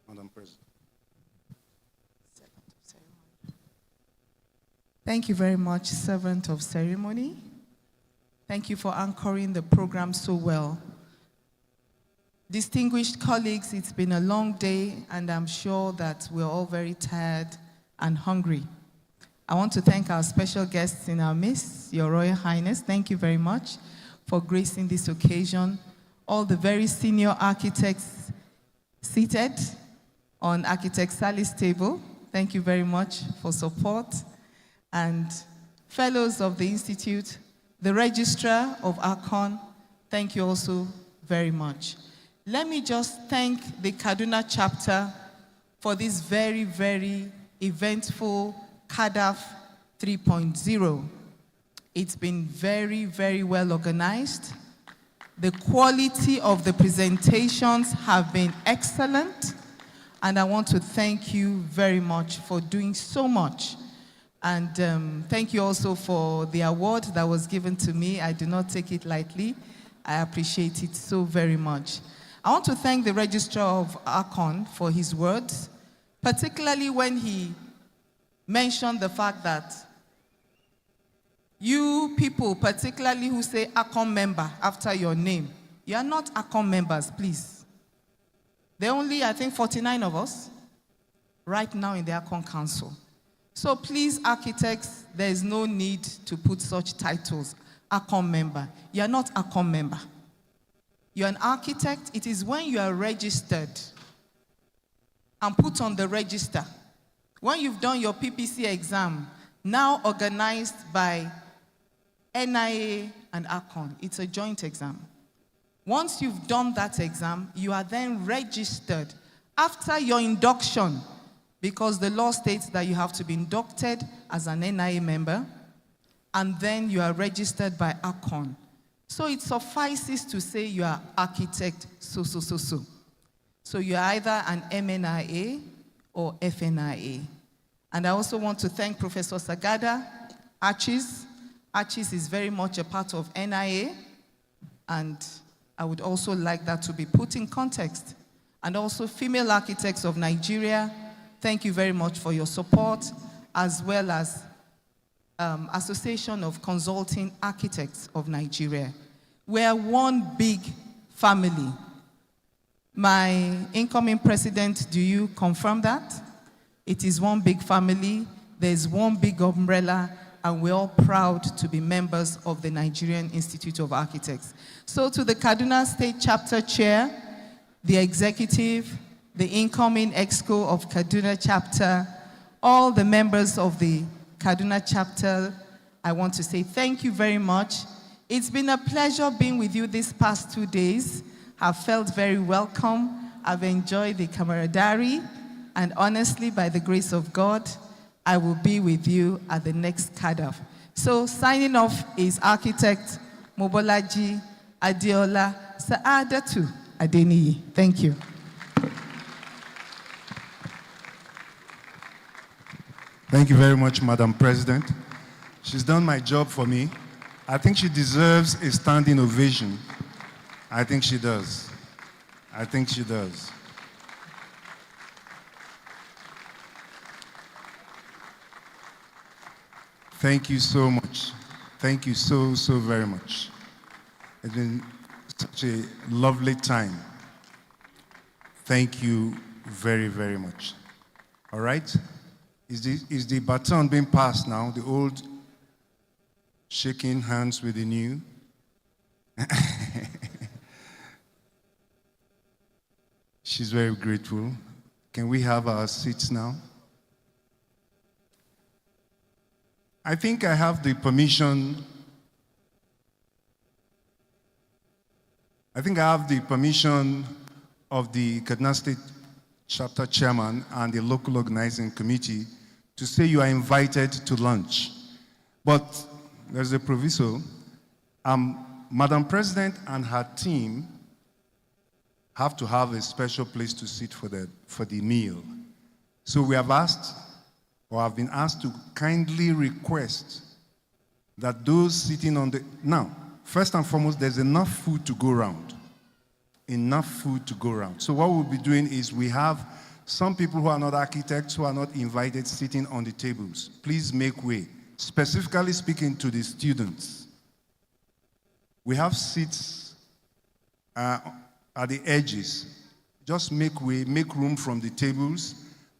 Speaker 4: Madam President.
Speaker 9: Thank you very much, servant of ceremony. Thank you for anchoring the program so well. Distinguished colleagues, it's been a long day, and I'm sure that we're all very tired and hungry. I want to thank our special guests in our midst, Your Royal Highness. Thank you very much for gracing this occasion. All the very senior architects seated on Architect Sally's table, thank you very much for support. And fellows of the Institute, the Registrar of ARCON, thank you also very much. Let me just thank the Kaduna chapter for this very, very eventful Kadaf 3.0. It's been very, very well organized. The quality of the presentations have been excellent, and I want to thank you very much for doing so much. And thank you also for the award that was given to me. I do not take it lightly. I appreciate it so very much. I want to thank the Registrar of ARCON for his words, particularly when he mentioned the fact that you people, particularly who say ARCON member after your name, you are not ARCON members, please. There are only, I think, 49 of us right now in the ARCON Council. So please, architects, there is no need to put such titles, ARCON member. You are not ARCON member. You're an architect. It is when you are registered and put on the register, when you've done your PPC exam, now organized by NIA and ARCON. It's a joint exam. Once you've done that exam, you are then registered after your induction, because the law states that you have to be inducted as an NIA member, and then you are registered by ARCON. So it suffices to say you are architect so. So you're either an MNIA or FNIA. And I also want to thank Professor Sagada, Archis. Archis is very much a part of NIA, and I would also like that to be put in context. And also Female Architects of Nigeria, thank you very much for your support, as well as Association of Consulting Architects of Nigeria. We are one big family. My incoming president, do you confirm that? It is one big family, there's one big umbrella, and we're all proud to be members of the Nigerian Institute of Architects. So to the Kaduna State Chapter Chair, the executive, the incoming EXCO of Kaduna Chapter, all the members of the Kaduna Chapter, I want to say thank you very much. It's been a pleasure being with you these past 2 days. I've felt very welcome. I've enjoyed the camaraderie, and honestly, by the grace of God, I will be with you at the next Kadaf. So signing off is Architect Mobolaji Adeola Saadatu Adeniyi. Thank you.
Speaker 4: Thank you very much, Madam President. She's done my job for me. I think she deserves a standing ovation. I think she does. I think she does. Thank you so much. Thank you so very much. It's been such a lovely time. Thank you very much. All right? Is the baton being passed now? The old shaking hands with the new? She's very grateful. Can we have our seats now? I think I have the permission. I think I have the permission of the Kaduna State Chapter Chairman and the local organizing committee to say you are invited to lunch. But there's a proviso. Madam President and her team have to have a special place to sit for the meal. So we have asked, or have been asked to kindly request that those sitting on the, now, first and foremost, there's enough food to go around. Enough food to go around. So what we'll be doing is we have some people who are not architects, who are not invited, sitting on the tables. Please make way. Specifically speaking to the students, we have seats at the edges. Just make way, make room from the tables.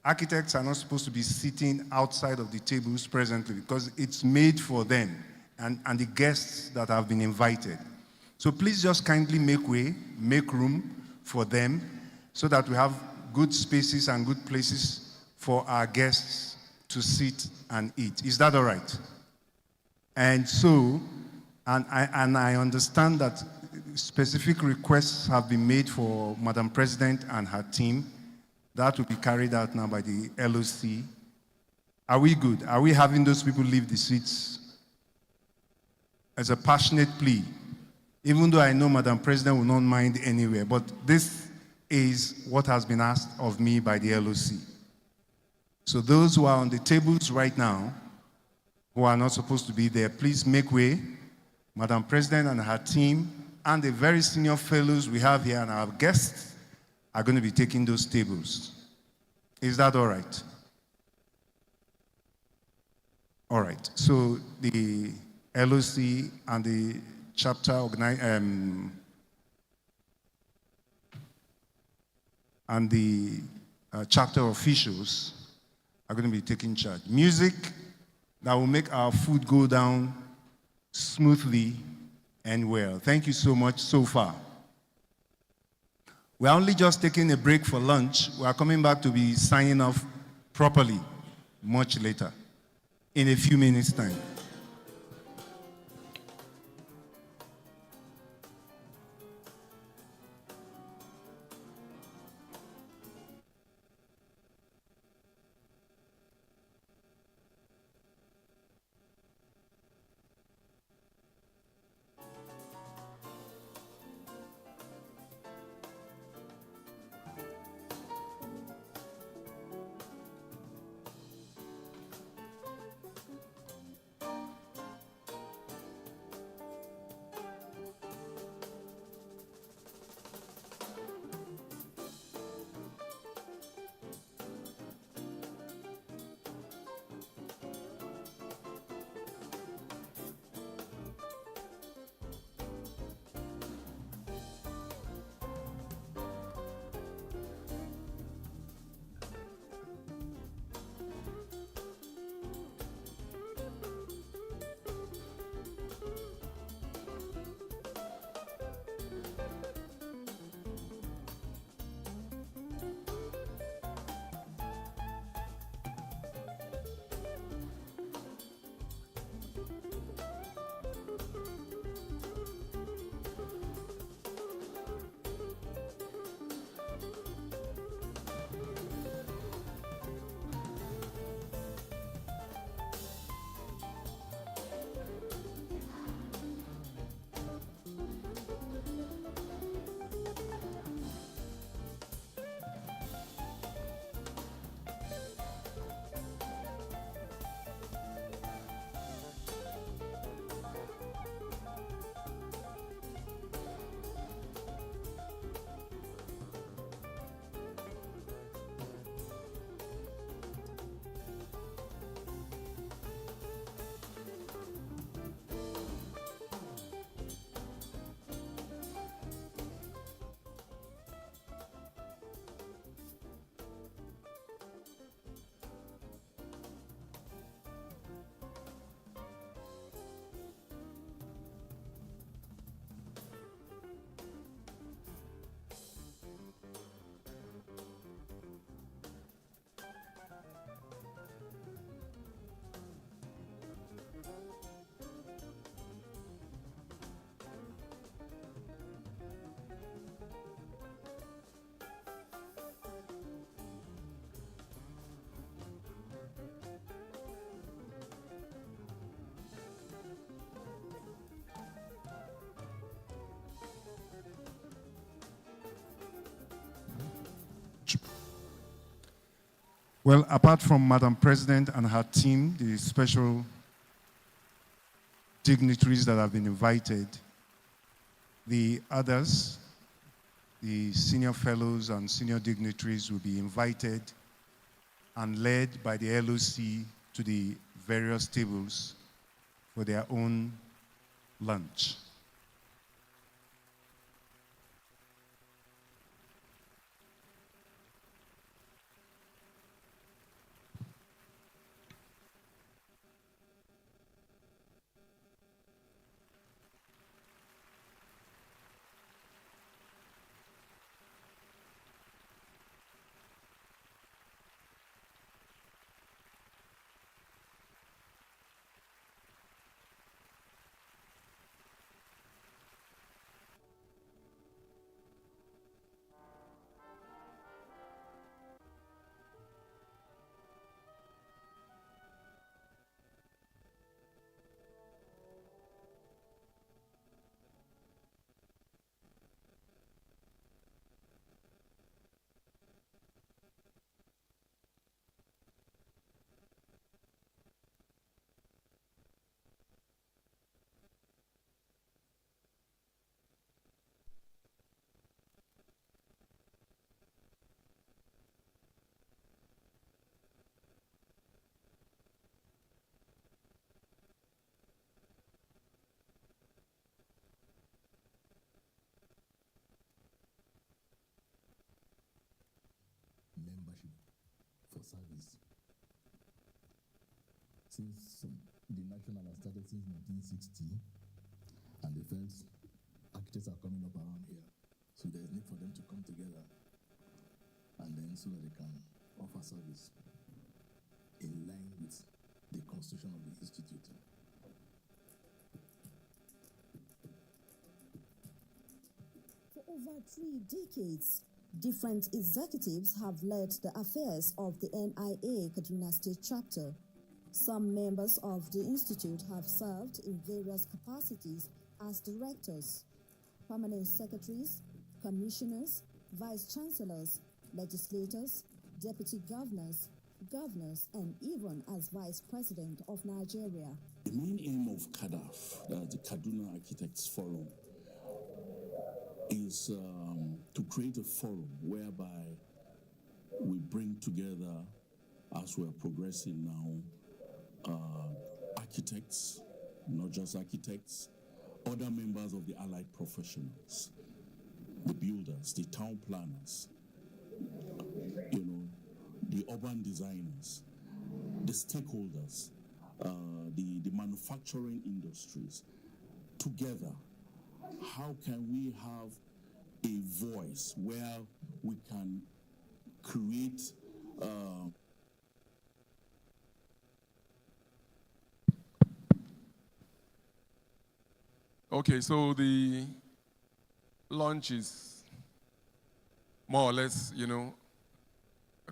Speaker 4: Architects are not supposed to be sitting outside of the tables presently because it's made for them and the guests that have been invited. So please just kindly make way, make room for them so that we have good spaces and good places for our guests to sit and eat. Is that all right? And so, I understand that specific requests have been made for Madam President and her team. That will be carried out now by the LOC. Are we good? Are we having those people leave the seats? As a passionate plea, even though I know Madam President will not mind anywhere, but this is what has been asked of me by the LOC. So those who are on the tables right now, who are not supposed to be there, please make way. Madam President and her team, and the very senior fellows we have here and our guests are going to be taking those tables. Is that all right? All right. So the LOC and the chapter and the chapter officials are going to be taking charge. Music that will make our food go down smoothly and well. Thank you so much so far. We're only just taking a break for lunch. We are coming back to be signing off properly much later, in a few minutes' time. Well, apart from Madam President and her team, the special dignitaries that have been invited, the others, the senior fellows and senior dignitaries will be invited and led by the LOC to the various tables for their own lunch.
Speaker 10: Membership for service. Since the national has started since 1960, and the first architects are coming up around here, so there's need for them to come together, and then so that they can offer service in line with the constitution of the institute.
Speaker 11: For over 3 decades, different executives have led the affairs of the NIA Kaduna State Chapter. Some members of the institute have served in various capacities as directors, permanent secretaries, commissioners, vice-chancellors, legislators, deputy governors, and even as vice president of Nigeria.
Speaker 10: The main aim of Kadaf, the Kaduna Architects Forum, is to create a forum whereby we bring together, as we're progressing now, architects, not just architects, other members of the allied professionals, the builders, the town planners, the urban designers, the stakeholders, the manufacturing industries, together. How can we have a voice where we can create
Speaker 2: Okay, so the launch is more or less,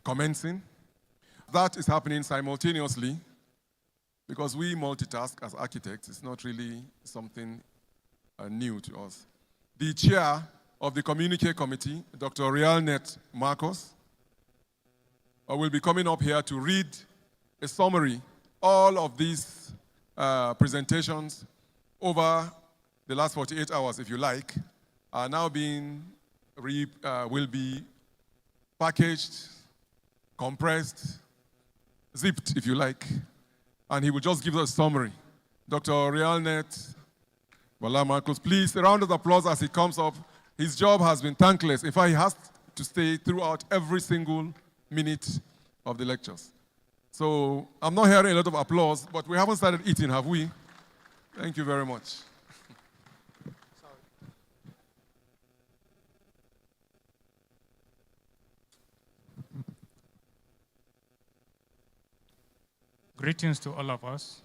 Speaker 2: commencing. That is happening simultaneously because we multitask as architects. It's not really something new to us. The chair of the Communique Committee, Dr. Realnet Marcos, will be coming up here to read a summary. All of these presentations over the last 48 hours, if you like, are now will be packaged, compressed, zipped, if you like, and he will just give us a summary. Dr. Realnet Marcos, please, a round of applause as he comes up. His job has been thankless. In fact, he has to stay throughout every single minute of the lectures. So I'm not hearing a lot of applause, but we haven't started eating, have we? Thank you very much.
Speaker 12: Greetings to all of us.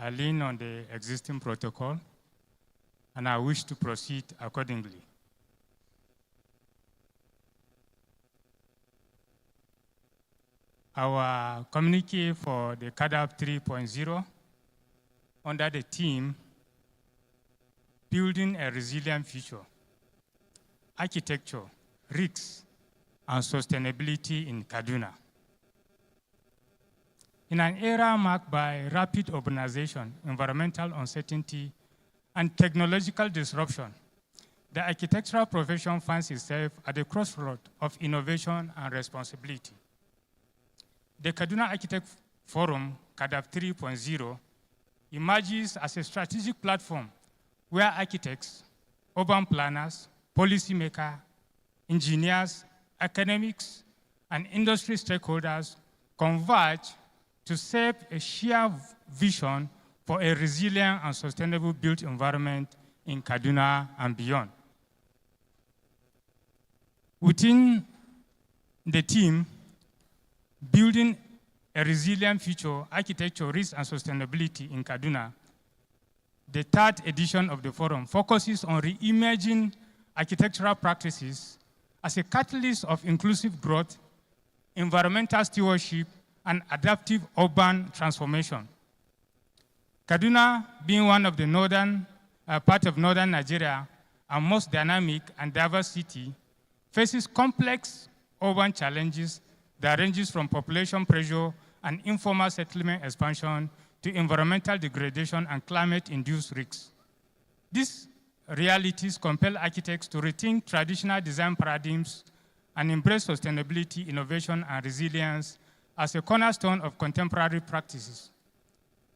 Speaker 12: I lean on the existing protocol, and I wish to proceed accordingly. Our communique for the Kadaf 3.0 under the theme, Building a Resilient Future, Architecture, Risks, and sustainability in Kaduna. In an era marked by rapid urbanization, environmental uncertainty, and technological disruption, the architectural profession finds itself at the crossroads of innovation and responsibility. The Kaduna Architect Forum, Kadaf 3.0, emerges as a strategic platform where architects, urban planners, policymakers, engineers, academics, and industry stakeholders converge to shape a shared vision for a resilient and sustainable built environment in Kaduna and beyond. Within the team, building a resilient future, architecture, risk, and sustainability in Kaduna, the third edition of the forum focuses on reimagining architectural practices as a catalyst of inclusive growth, environmental stewardship, and adaptive urban transformation. Kaduna, being one of the northern part of northern Nigeria, and most dynamic and diverse city, faces complex urban challenges that ranges from population pressure and informal settlement expansion to environmental degradation and climate-induced risks. These realities compel architects to rethink traditional design paradigms and embrace sustainability, innovation, and resilience as a cornerstone of contemporary practices.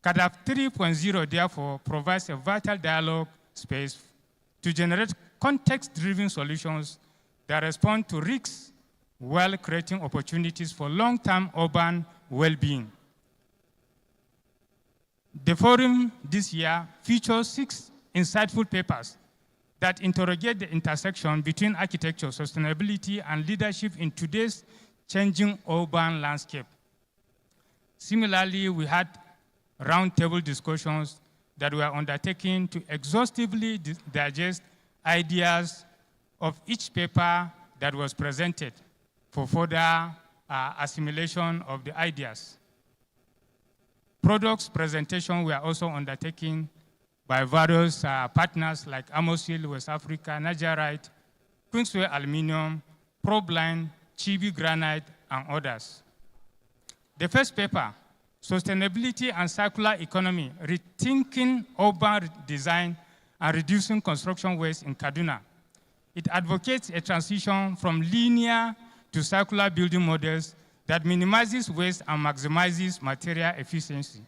Speaker 12: Kadaf 3.0 therefore provides a vital dialogue space to generate context-driven solutions that respond to risks while creating opportunities for long-term urban well-being. The forum this year features 6 insightful papers that interrogate the intersection between architecture, sustainability, and leadership in today's changing urban landscape. Similarly, we had roundtable discussions that were undertaken to exhaustively digest ideas of each paper that was presented for further assimilation of the ideas. Products presentation were also undertaken by various partners like Amosil, West Africa, Nigerite, Queensway Aluminium, Probline, Chibi Granite, and others. The first paper, Sustainability and Circular Economy, Rethinking Urban Design and Reducing Construction Waste in Kaduna. It advocates a transition from linear to circular building models that minimizes waste and maximizes material efficiency.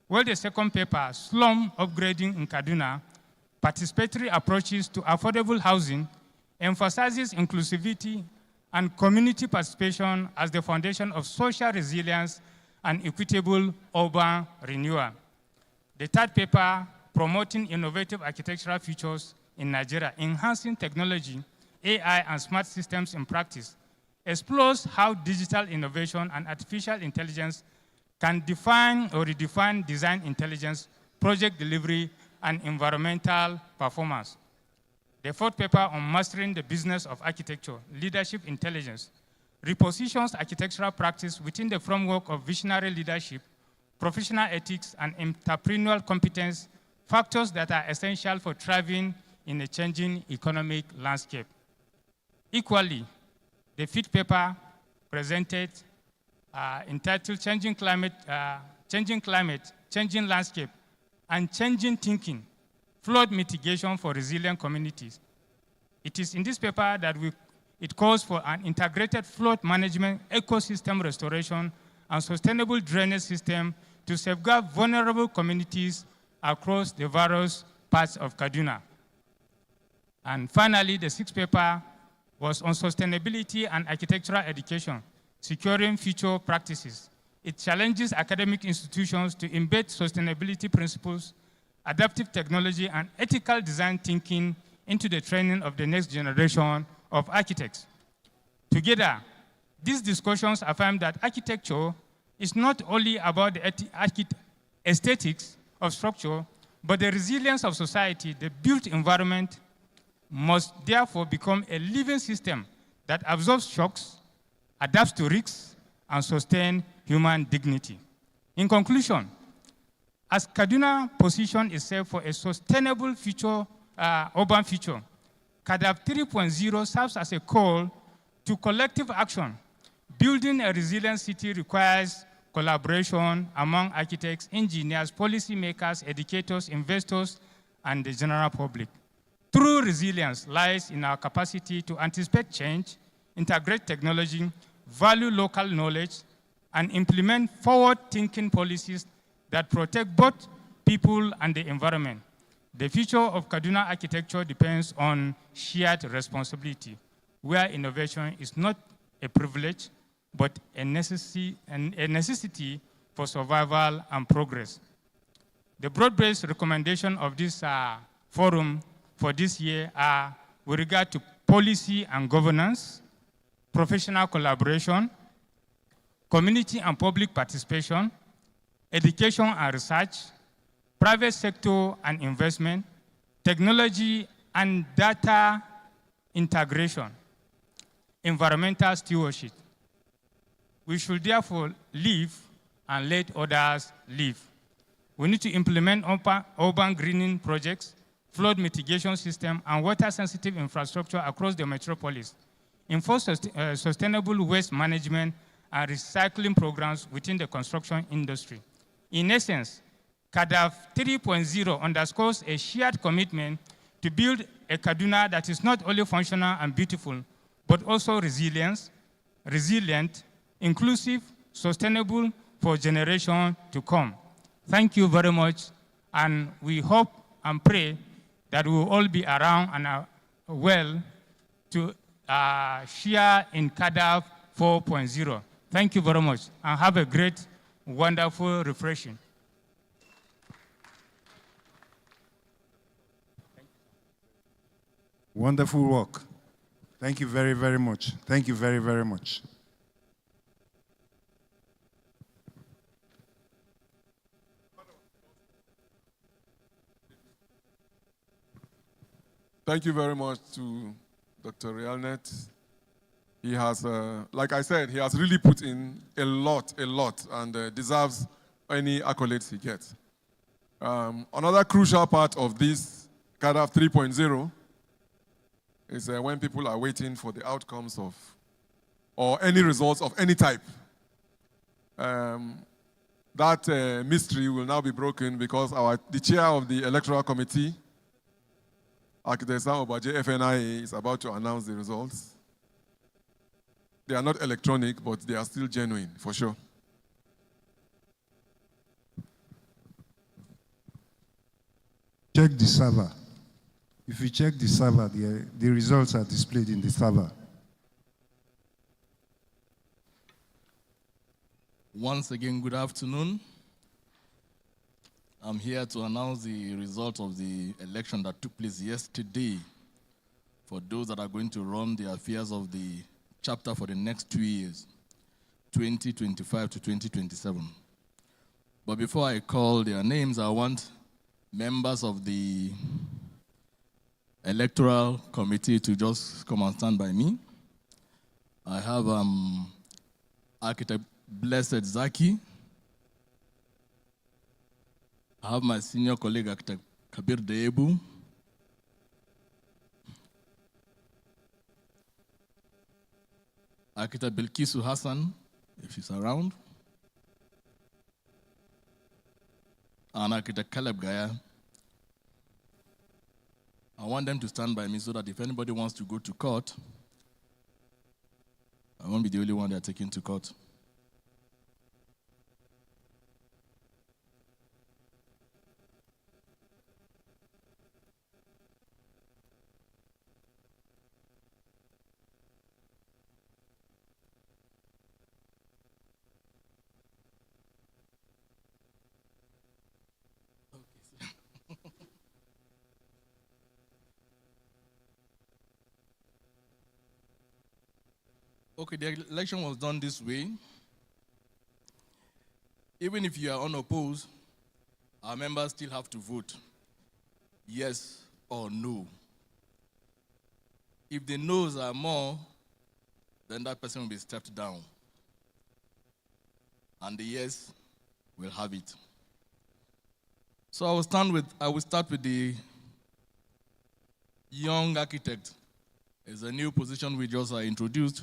Speaker 12: While the second paper, Slum Upgrading in Kaduna, Participatory Approaches to Affordable Housing, emphasizes inclusivity and community participation as the foundation of social resilience and equitable urban renewal. The third paper, Promoting Innovative Architectural Features in Nigeria, Enhancing Technology, AI, and Smart Systems in Practice, explores how digital innovation and artificial intelligence can define or redefine design intelligence, project delivery, and environmental performance. The fourth paper on Mastering the Business of Architecture, Leadership Intelligence, repositions architectural practice within the framework of visionary leadership, professional ethics, and entrepreneurial competence, factors that are essential for thriving in a changing economic landscape. Equally, the fifth paper presented entitled Changing Climate, Changing Landscape, and Changing Thinking, Flood Mitigation for Resilient Communities. It is in this paper that it calls for an integrated flood management, ecosystem restoration, and sustainable drainage system to safeguard vulnerable communities across the various parts of Kaduna. And finally, the sixth paper was on sustainability and architectural education, securing future practices. It challenges academic institutions to embed sustainability principles, adaptive technology, and ethical design thinking into the training of the next generation of architects. Together, these discussions affirm that architecture is not only about the aesthetics of structure, but the resilience of society. The built environment must therefore become a living system that absorbs shocks, adapts to risks, and sustains human dignity. In conclusion, as Kaduna positions itself for a sustainable future, urban future, Kadaf 3.0 serves as a call to to collective action. Building a resilient city requires collaboration among architects, engineers, policymakers, educators, investors, and the general public. True resilience lies in our capacity to anticipate change, integrate technology, value local knowledge, and implement forward-thinking policies that protect both people and the environment. The future of Kaduna architecture depends on shared responsibility, where innovation is not a privilege, but a necessity for survival and progress. The broad-based recommendation of this forum for this year are with regard to policy and governance, professional collaboration, community and public participation, education and research, private sector and investment, technology and data integration, environmental stewardship. We should therefore live and let others live. We need to implement urban greening projects, flood mitigation system, and water-sensitive infrastructure across the metropolis. Enforce sustainable waste management and recycling programs within the construction industry. In essence, Kadaf 3.0 underscores a shared commitment to build a Kaduna that is not only functional and beautiful, but also resilient, inclusive, sustainable for generations to come. Thank you very much, and we hope and pray that we will all be around and are well to share in Kadaf 4.0. Thank you very much, and have a great, wonderful, refreshing.
Speaker 4: Wonderful work. Thank you very, very much. Thank you very, very much.
Speaker 2: Thank you very much to Dr. Realnet. He has, like I said, he has really put in a lot, and deserves any accolades he gets. Another crucial part of this Kadaf 3.0 is when people are waiting for the outcomes of, or any results of any type. That mystery will now be broken because the chair of the electoral committee, Architect Sam Obaje, FNIA, is about to announce the results. They are not electronic, but they are still genuine, for sure.
Speaker 4: Check the server. If you check the server, the results are displayed in the server.
Speaker 13: Once again, good afternoon. I'm here to announce the result of the election that took place yesterday for those that are going to run the affairs of the chapter for the next 2 years, 2025 to 2027. But before I call their names, I want members of the electoral committee to just come and stand by me. I have Architect Blessed Zaki. I have my senior colleague, Architect Kabir Deebu. Architect Bilkisu Hassan, if she's around. And Architect Caleb Gaya. I want them to stand by me so that if anybody wants to go to court, I won't be the only one they're taking to court. Okay, the election was done this way. Even if you are unopposed, our members still have to vote yes or no. If the no's are more, then that person will be stepped down. And the yes will have it. So I will start with the young architect. It's a new position we just introduced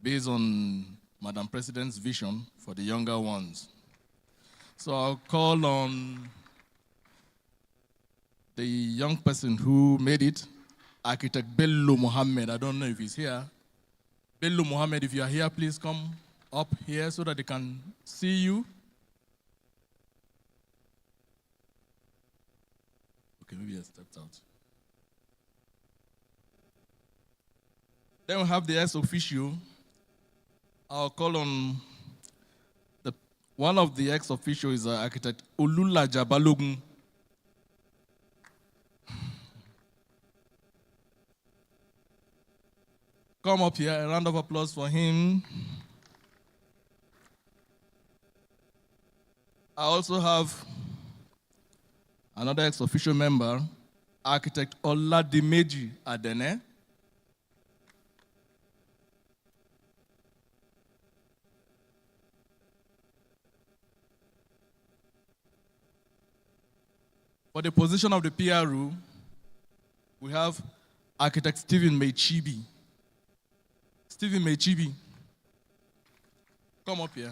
Speaker 13: based on Madam President's vision for the younger ones. So I'll call on the young person who made it, Architect Bello Mohammed. I don't know if he's here. Bello Mohammed, if you are here, please come up here so that they can see you. Okay, maybe I stepped out. Then we have the ex-officio. I'll call on one of the ex-officio is Architect Olula Jabalogun. Come up here, a round of applause for him. I also have another ex-officio member, Architect Oladimeji Adene. For the position of the PRO, we have Architect Stephen Mechibi. Stephen Mechibi, come up here.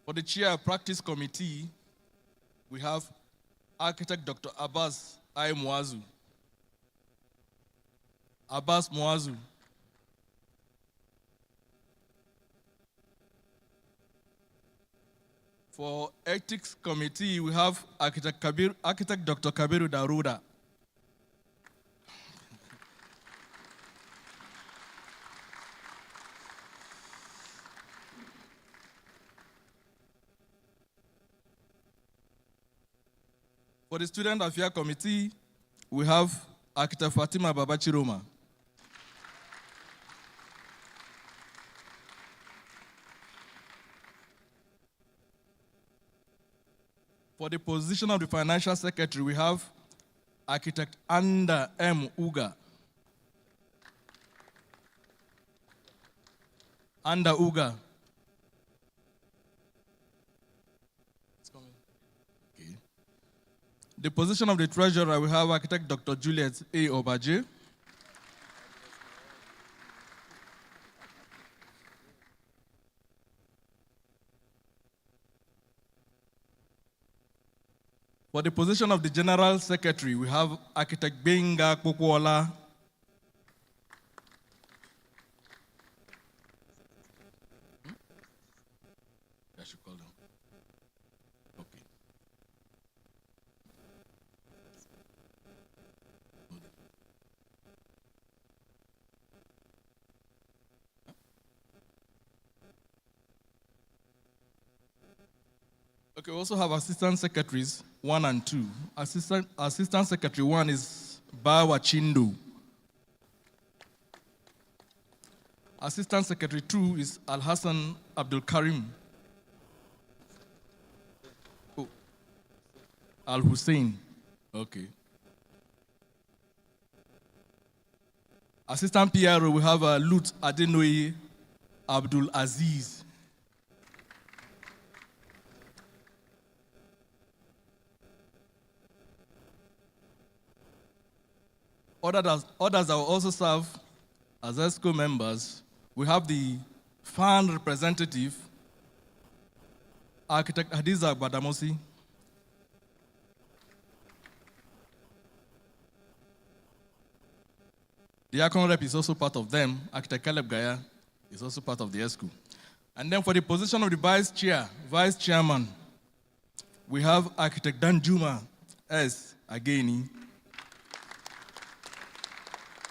Speaker 13: For the chair of practice committee, we have Architect Dr. Abbas I. Muazu. Abbas Muazu. For ethics committee, we have Architect Dr. Kabiru Daruda. For the student affairs committee, we have Architect Fatima Babachiroma. For the position of the financial secretary, we have Architect Anda M. Uga. Anda Uga. Okay. The position of the treasurer, we have Architect Dr. Juliet A. Obaje. For the position of the General Secretary, we have Architect Benga Kokola. I should call them. Okay. Okay, we also have assistant secretaries 1 and 2. Assistant secretary 1 is Bawa Chindo. Assistant secretary 2 is Al Hassan Abdul Karim. Oh. Al Hussein. Okay. Assistant PRO, we have Lut Adenoye Abdul Aziz. Others that will also serve as ESCO members, we have the fan representative, Architect Hadiza Badamosi. The Akon rep is also part of them. Architect Caleb Gaya is also part of the ESCO. And then for the position of the vice chairman, we have Architect Danjuma S. Ageni.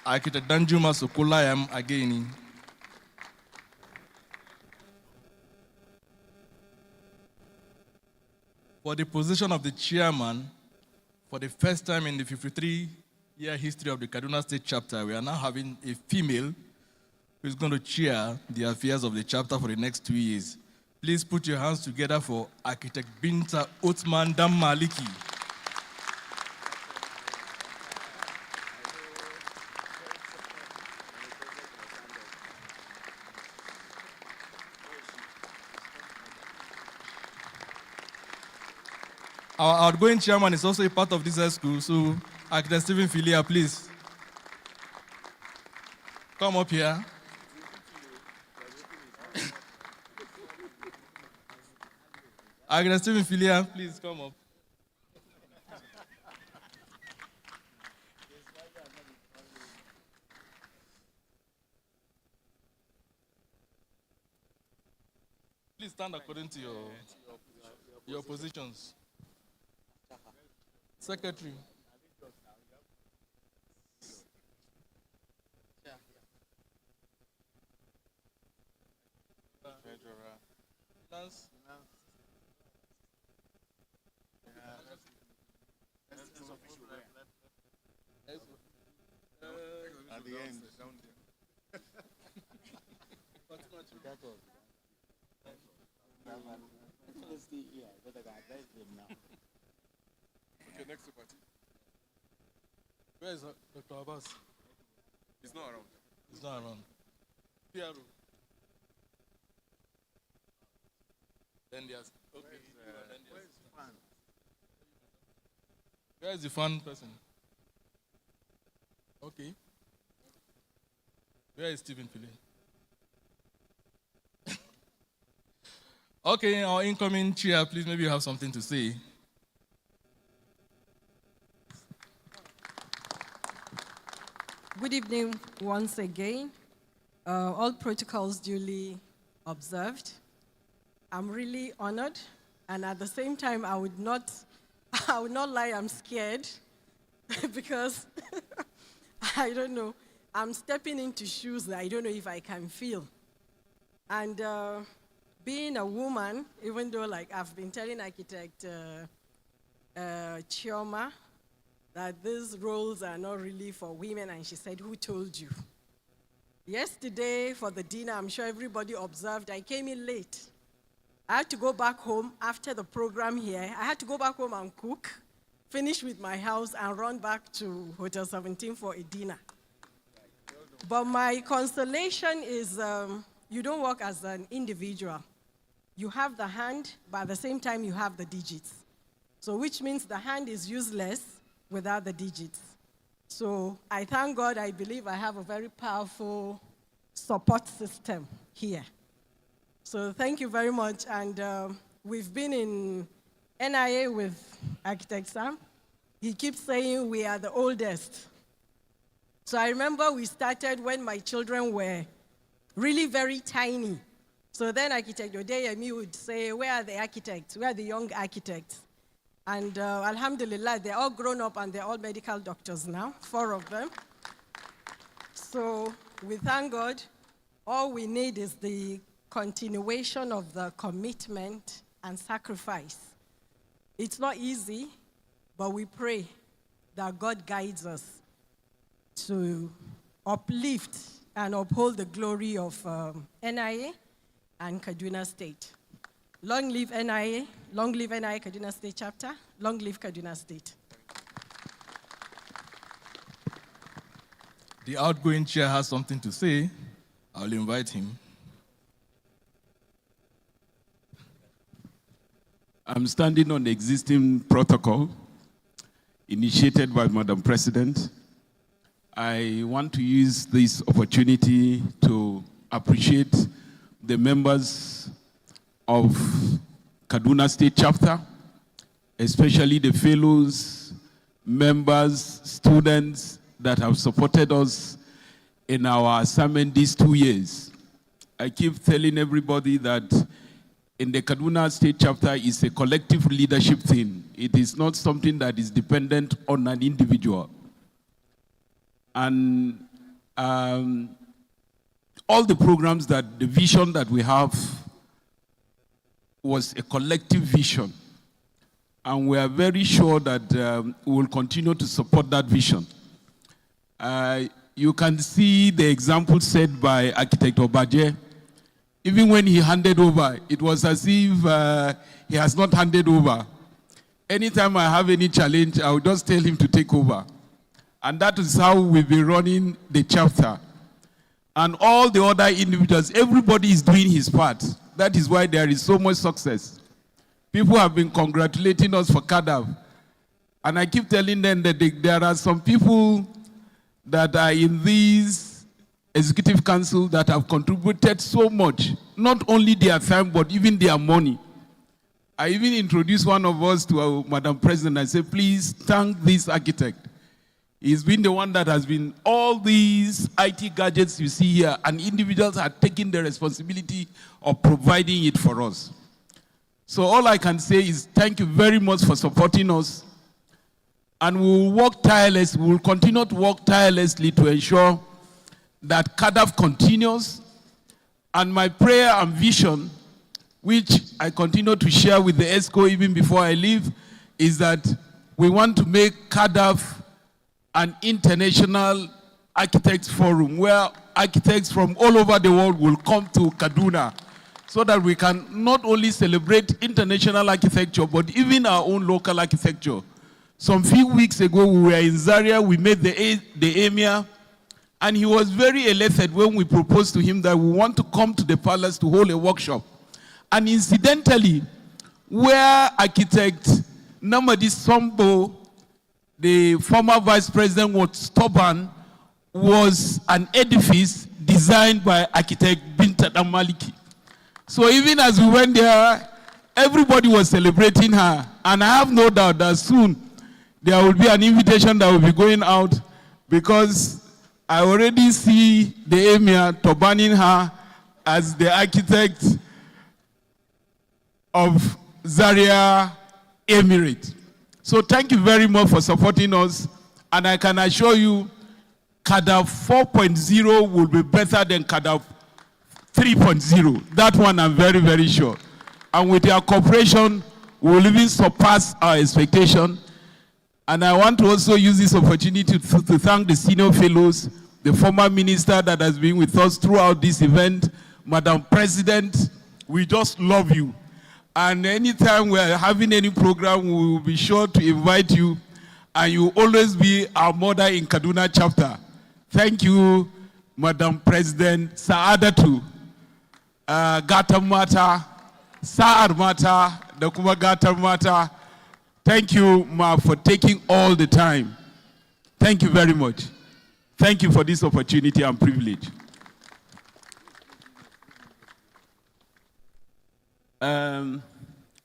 Speaker 13: Architect Danjuma Sokolayam Ageni. For the position of the chairman, for the first time in the 53-year history of the Kaduna State chapter, we are now having a female who is going to chair the affairs of the chapter for the next 2 years. Please put your hands together for Architect Binta Othman Dam Maliki. Our outgoing chairman is also a part of this school, so Architect Stephen Filia, please. Come up here. Architect Stephen Filia, please come up. Please stand according to your positions. Secretary. Finance.
Speaker 6: At the end.
Speaker 2: Okay, next to party. Where is Dr. Abbas? He's not around.
Speaker 13: He's not around. PRO. Then there's where is the fun person? Okay. Where is Stephen Pile? Okay, our incoming chair, please, maybe you have something to say.
Speaker 1: Good evening once again. All protocols duly observed. I'm really honored, and at the same time, I would not lie, I'm scared because I don't know. I'm stepping into shoes that I don't know if I can feel. And being a woman, even though like I've been telling architect Chioma that these roles are not really for women, and she said, who told you? Yesterday for the dinner, I'm sure everybody observed, I came in late. I had to go back home after the program here. I had to go back home and cook, finish with my house, and run back to Hotel 17 for a dinner. But my consolation is you don't work as an individual. You have the hand, but at the same time, you have the digits. So which means the hand is useless without the digits. So I thank God, I believe I have a very powerful support system here. So thank you very much. And we've been in NIA with Architect Sam. He keeps saying we are the oldest. So I remember we started when my children were really very tiny. So then Architect Odeyemi would say, where are the architects? Where are the young architects? And alhamdulillah, they're all grown up and they're all medical doctors now, 4 of them. So we thank God. All we need is the continuation of the commitment and sacrifice. It's not easy, but we pray that God guides us to uplift and uphold the glory of NIA and Kaduna State. Long live NIA, long live NIA Kaduna State chapter, long live Kaduna State.
Speaker 13: The outgoing chair has something to say. I'll invite him.
Speaker 14: I'm standing on the existing protocol initiated by Madam President. I want to use this opportunity to appreciate the members of Kaduna State Chapter, especially the fellows, members, students that have supported us in our assignment these 2 years. I keep telling everybody that in the Kaduna State Chapter is a collective leadership thing. It is not something that is dependent on an individual. And all the programs the vision that we have was a collective vision. And we are very sure that we will continue to support that vision. You can see the example set by Architect Obaje. Even when he handed over, it was as if he has not handed over. Anytime I have any challenge, I will just tell him to take over. And that is how we've been running the chapter. And all the other individuals, everybody is doing his part. That is why there is so much success. People have been congratulating us for Kadaf. And I keep telling them that there are some people that are in this executive council that have contributed so much, not only their time, but even their money. I even introduced one of us to our Madam President. I said, please thank this architect. He's been the one that has been all these IT gadgets you see here, and individuals are taking the responsibility of providing it for us. So all I can say is thank you very much for supporting us. And we will work tirelessly, we will continue to work tirelessly to ensure that Kadaf continues. And my prayer and vision, which I continue to share with the ESCO even before I leave, is that we want to make Kadaf an international architects forum where architects from all over the world will come to Kaduna so that we can not only celebrate international architecture, but even our own local architecture. Some few weeks ago, we were in Zaria, we met the emir, and he was very elated when we proposed to him that we want to come to the palace to hold a workshop. And incidentally, where architect Namadi Sombo, the former vice president, was stubborn, was an edifice designed by architect Binta Maliki. So even as we went there, everybody was celebrating her. And I have no doubt that soon there will be an invitation that will be going out, because I already see the emir turbaning her as the architect of Zaria Emirate. So thank you very much for supporting us, and I can assure you Kadaf 4.0 will be better than Kadaf 3.0. That one I'm very, very sure. And with your cooperation, we will even surpass our expectation. And I want to also use this opportunity to thank the senior fellows, the former minister that has been with us throughout this event. Madam President, we just love you. And anytime we're having any program, we will be sure to invite you, and you will always be our mother in Kaduna chapter. Thank you, Madam President Saadatu, Gatam Mata, Saad Mata, Dakuma Gatam Mata. Thank you, Ma, for taking all the time. Thank you very much. Thank you for this opportunity and privilege.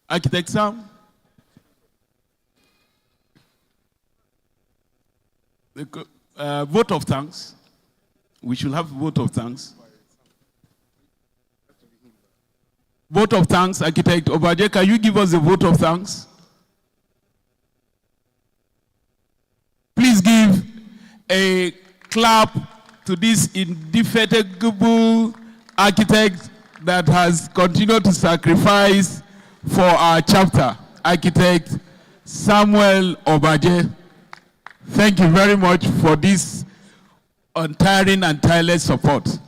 Speaker 14: Architect Sam? Vote of thanks. We should have vote of thanks. Vote of thanks, Architect Obaje, can you give us a vote of thanks? Please give a clap to this indefatigable architect that has continued to sacrifice for our chapter, Architect Samuel Obaje. Thank you very much for this untiring and tireless support.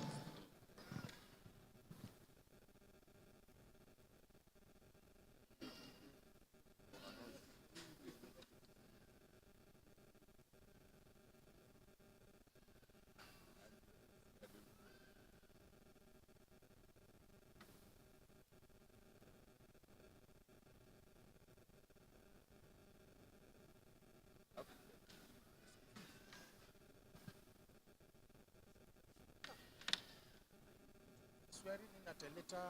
Speaker 15: Swearing in at a later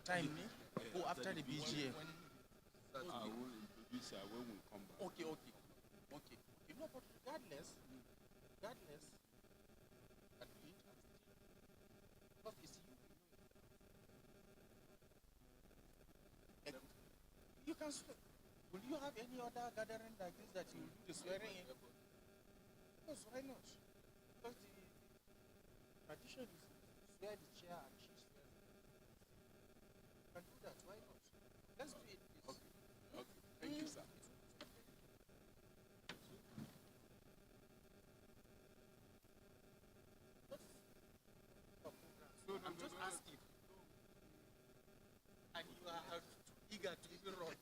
Speaker 15: time, or after the BGA?
Speaker 14: I will introduce her when we come back.
Speaker 15: Okay. You know, but regardless, at least, because it's you can swear. Will you have any other gathering like this that you will do the swearing in? Yes, why not? Because the tradition is to swear the chair and she swears. You can do that, why not? Let's do it, please.
Speaker 14: Okay. Thank you, sir.
Speaker 15: I'm just asking. And you are eager to even run.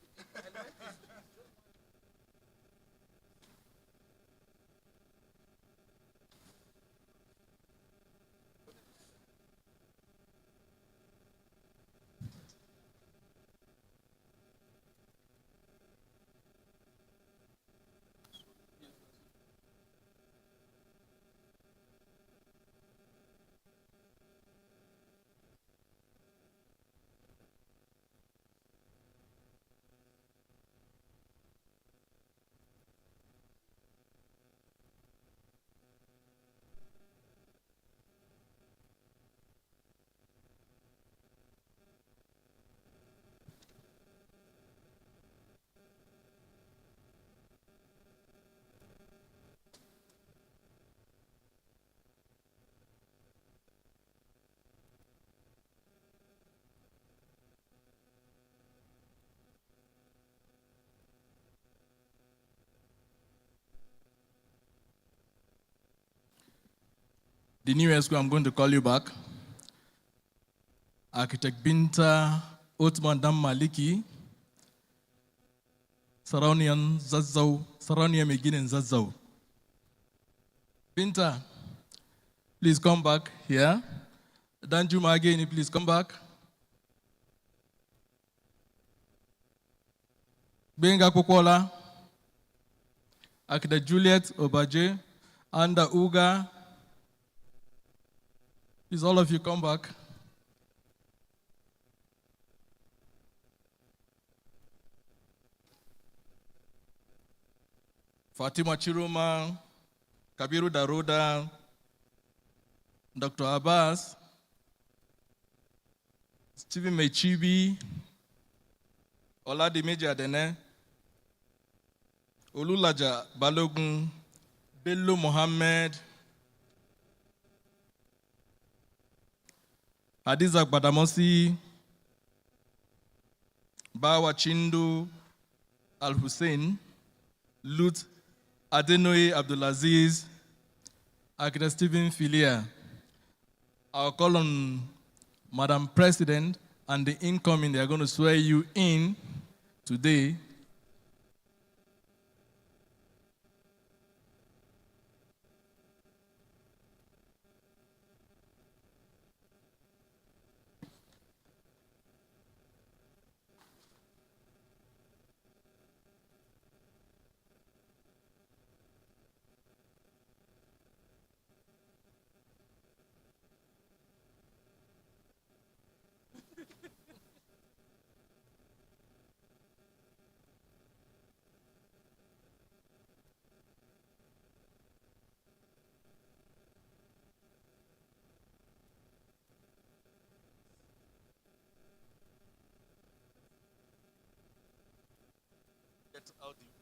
Speaker 13: The new ESCO, I'm going to call you back. Architect Binta Othman Dam Maliki, Saraunian Zazzau, Saraunian Megin and Zazzau. Binta, please come back here. Danjuma again, please come back. Benga Kokola, Architect Juliet Obaje, Anda Uga. Please, all of you come back. Fatima Chiruma, Kabiru Daruda, Dr. Abbas, Stephen Mechibi, Oladimeji Adene, Olulaja Balogun, Bello Mohammed, Hadiza Badamosi, Bawa Chindu, Al Hussein, Lut Adenoe Abdulaziz, Architect Stephen Filia. I'll call on Madam President and the incoming, they are going to swear you in today. Get out the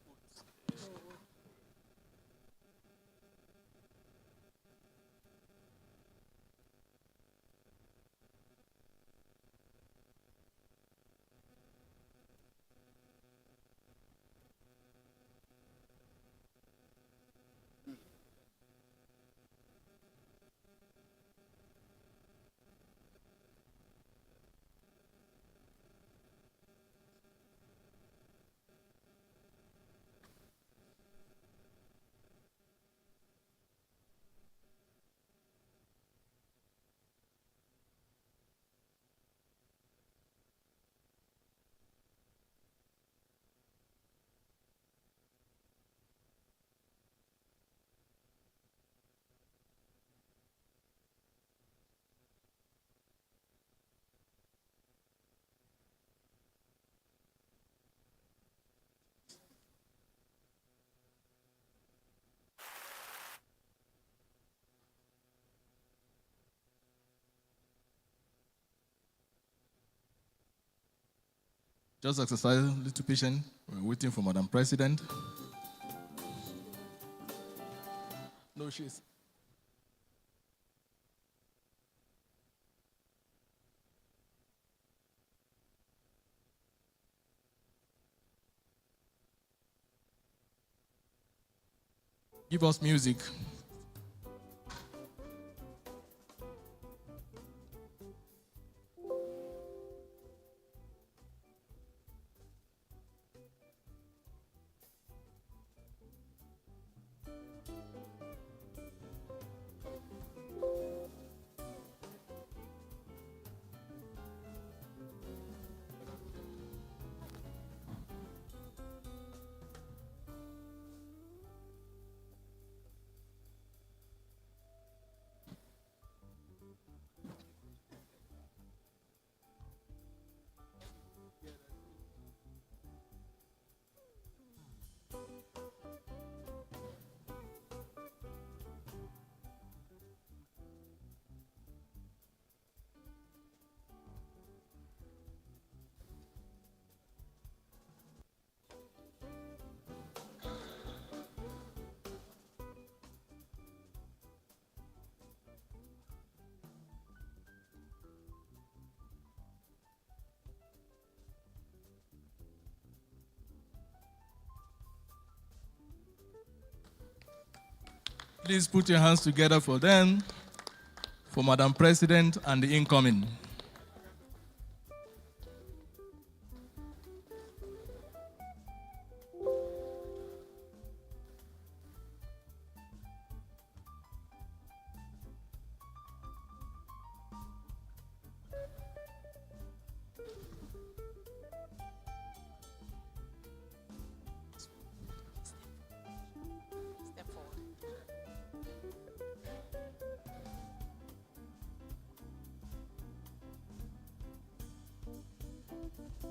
Speaker 13: Just exercise a little patience. We're waiting for Madam President. No, she's. Give us music. Please put your hands together for them. for Madam President and the incoming.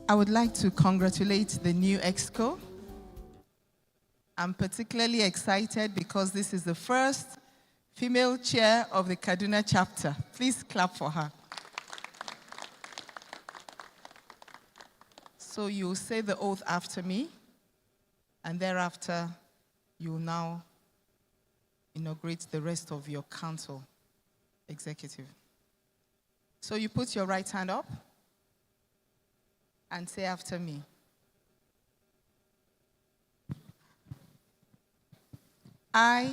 Speaker 9: I would like to congratulate the new EXCO. I'm particularly excited because this is the first female chair of the Kaduna chapter. Please clap for her. So you'll say the oath after me, and thereafter you'll now inaugurate the rest of your council executive. So you put your right hand up and say after me. I,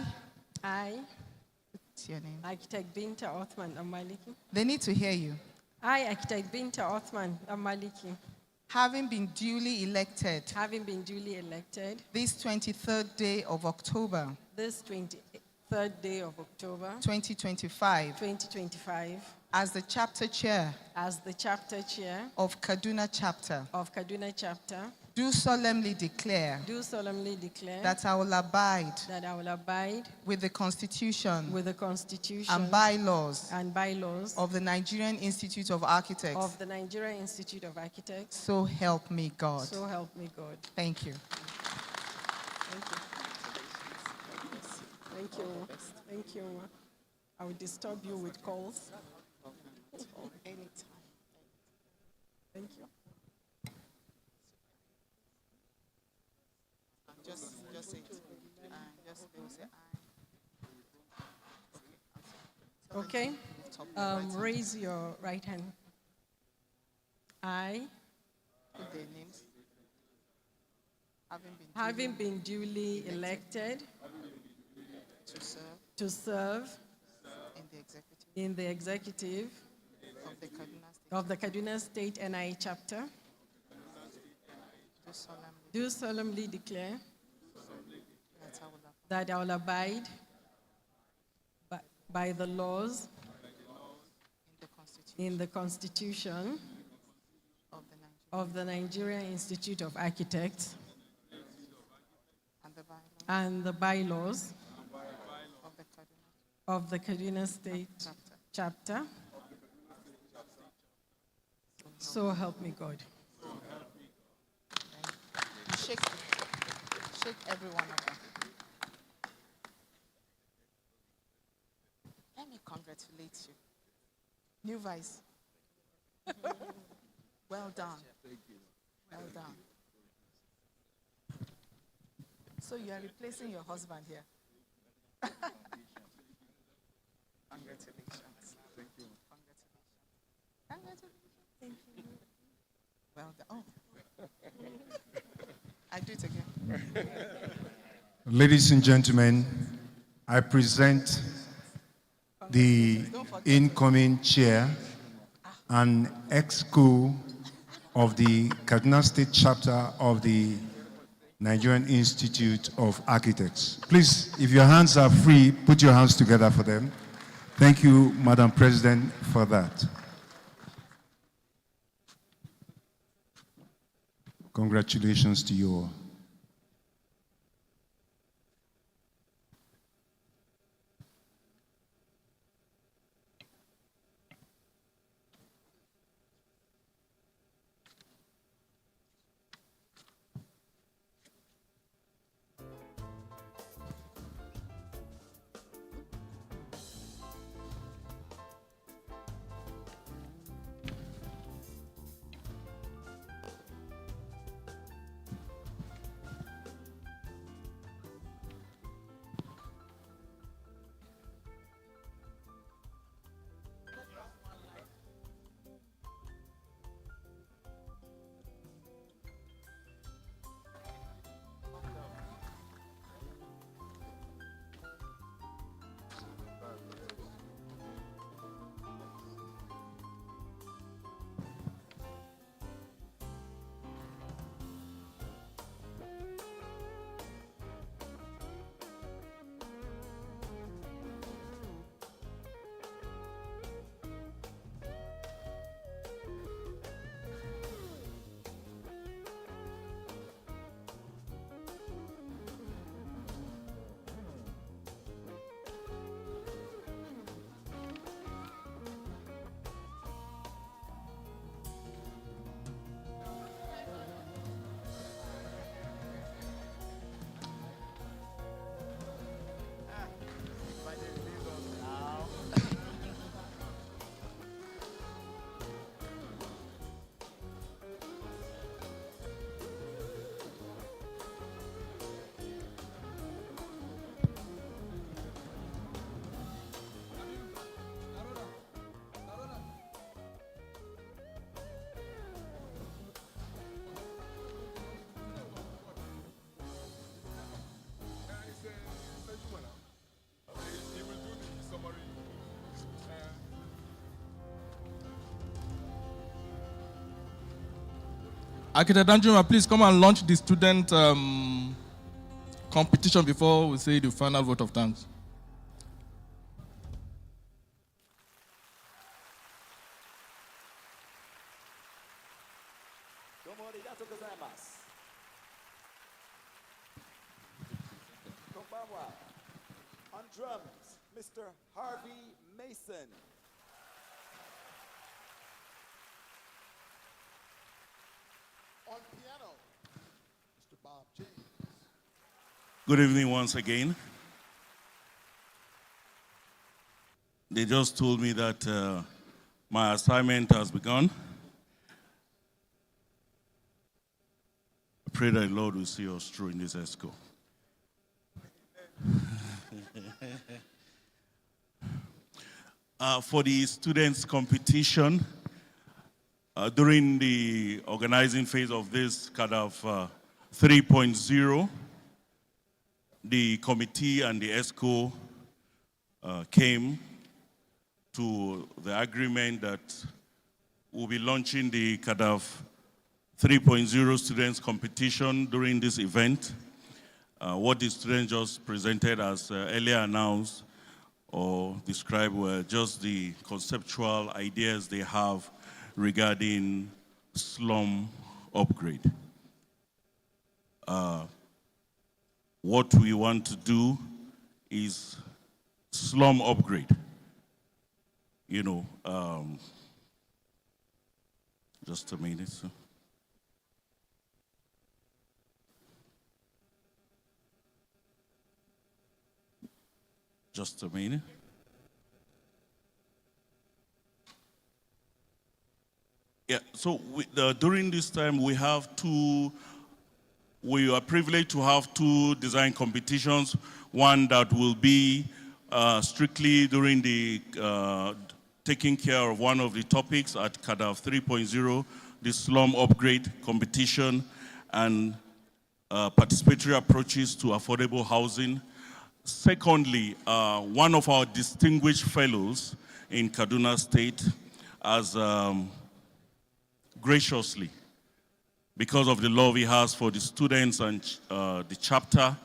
Speaker 9: what's your name?
Speaker 1: Architect Binta Othman Amaliki.
Speaker 9: They need to hear you.
Speaker 1: I, Architect Binta Othman Amaliki.
Speaker 9: Having been duly elected.
Speaker 1: Having been duly elected.
Speaker 9: This 23rd day of October.
Speaker 1: This 23rd day of October.
Speaker 9: 2025.
Speaker 1: 2025.
Speaker 9: As the chapter chair.
Speaker 1: As the chapter chair.
Speaker 9: Of Kaduna chapter.
Speaker 1: Of Kaduna chapter.
Speaker 9: Do solemnly declare.
Speaker 1: Do solemnly declare.
Speaker 9: That I will abide.
Speaker 1: That I will abide.
Speaker 9: With the Constitution.
Speaker 1: With the Constitution.
Speaker 9: And bylaws.
Speaker 1: And bylaws.
Speaker 9: Of the Nigerian Institute of Architects.
Speaker 1: Of the Nigerian Institute of Architects.
Speaker 9: So help me God.
Speaker 1: So help me God.
Speaker 9: Thank you.
Speaker 1: Thank you. Thank you. Thank you. I will disturb you with calls. Anytime. Thank you.
Speaker 9: Just say it. Just they will say I.
Speaker 1: Okay. Raise your right hand. I.
Speaker 9: Put their names.
Speaker 1: Having been duly elected to serve in the executive of the Kaduna State NI chapter, do solemnly declare that I will abide by the laws in the Constitution of the Nigerian Institute of Architects and the bylaws of the Kaduna State chapter. So help me God.
Speaker 9: Shake every one of them. Let me congratulate you. New vice. Well done. Well done. So you are replacing your husband here. Congratulations.
Speaker 13: Thank you.
Speaker 9: Congratulations. Thank you. Well done. Oh. I do it again.
Speaker 4: Ladies and gentlemen, I present the incoming chair and EXCO of the Kaduna State chapter of the Nigerian Institute of Architects. Please, if your hands are free, put your hands together for them. Thank you, Madam President, for that. Congratulations to you all.
Speaker 13: Architect Danjuma, please come and launch the student competition before we say the final vote of thanks.
Speaker 16: On drums, Mr. Harvey Mason.
Speaker 5: On piano, Mr. Bob James.
Speaker 6: Good evening once again. They just told me that my assignment has begun. I pray that the Lord will see us through in this ESCO. For the students' competition, during the organizing phase of this Kadaf 3.0, the committee and the ESCO came to the agreement that we'll be launching the Kadaf 3.0 students competition during this event. What the students just presented as earlier announced or described were just the conceptual ideas they have regarding slum upgrade. What we want to do is slum upgrade. You know, just a minute. So. Just a minute. Yeah, so during this time we are privileged to have two design competitions, one that will be strictly during the taking care of one of the topics at Kadaf 3.0, the slum upgrade competition and participatory approaches to affordable housing. Secondly, one of our distinguished fellows in Kaduna State has graciously, because of the love he has for the students and the chapter,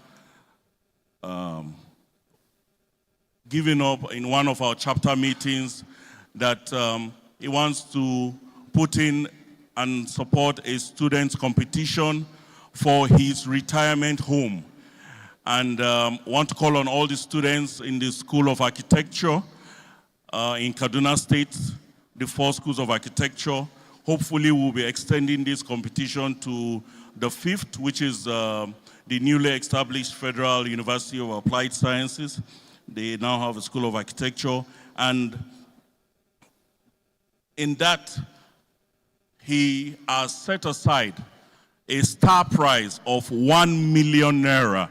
Speaker 6: giving up in one of our chapter meetings that he wants to put in and support a students' competition for his retirement home. And want to call on all the students in the School of Architecture in Kaduna State, the 4 schools of architecture. Hopefully we'll be extending this competition to the 5th, which is the newly established Federal University of Applied Sciences. They now have a School of Architecture. And in that, he has set aside a star prize of 1 million naira,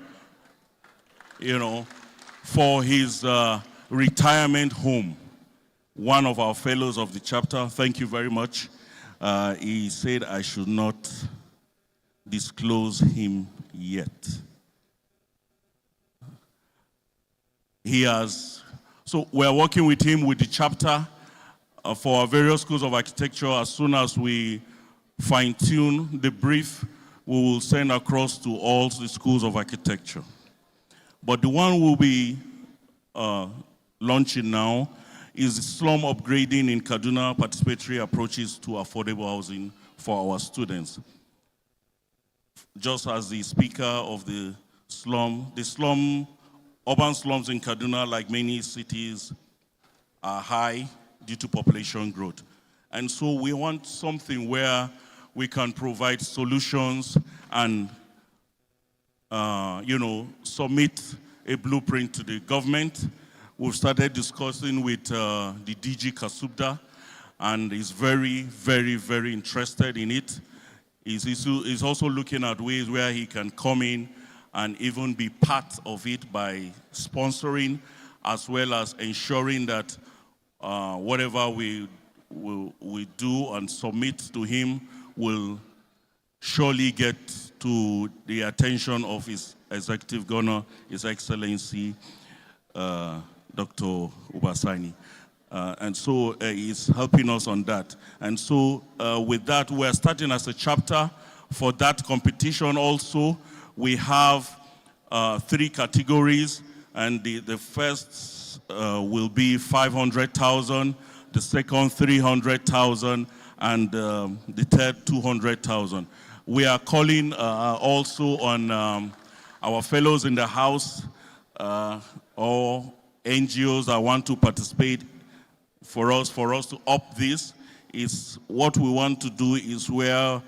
Speaker 6: you know, for his retirement home. One of our fellows of the chapter, thank you very much. He said I should not disclose him yet. So we're working with him with the chapter for our various schools of architecture. As soon as we fine-tune the brief, we will send across to all the schools of architecture. But the one we'll be launching now is slum upgrading in Kaduna, participatory approaches to affordable housing for our students. Just as the speaker of the urban slums in Kaduna, like many cities, are high due to population growth. And so we want something where we can provide solutions and submit a blueprint to the government. We've started discussing with the DG Kasubda, and he's very, very, very interested in it. He's also looking at ways where he can come in and even be part of it by sponsoring, as well as ensuring that whatever we do and submit to him will surely get to the attention of his Executive Governor, His Excellency, Dr. Ubasani. And so he's helping us on that. And so with that, we're starting as a chapter
Speaker 17: For that competition also, we have 3 categories, and the first will be 500,000, the second 300,000, and the third 200,000. We are calling also on our fellows in the house or NGOs that want to participate for us to up this. Is what we want to do is where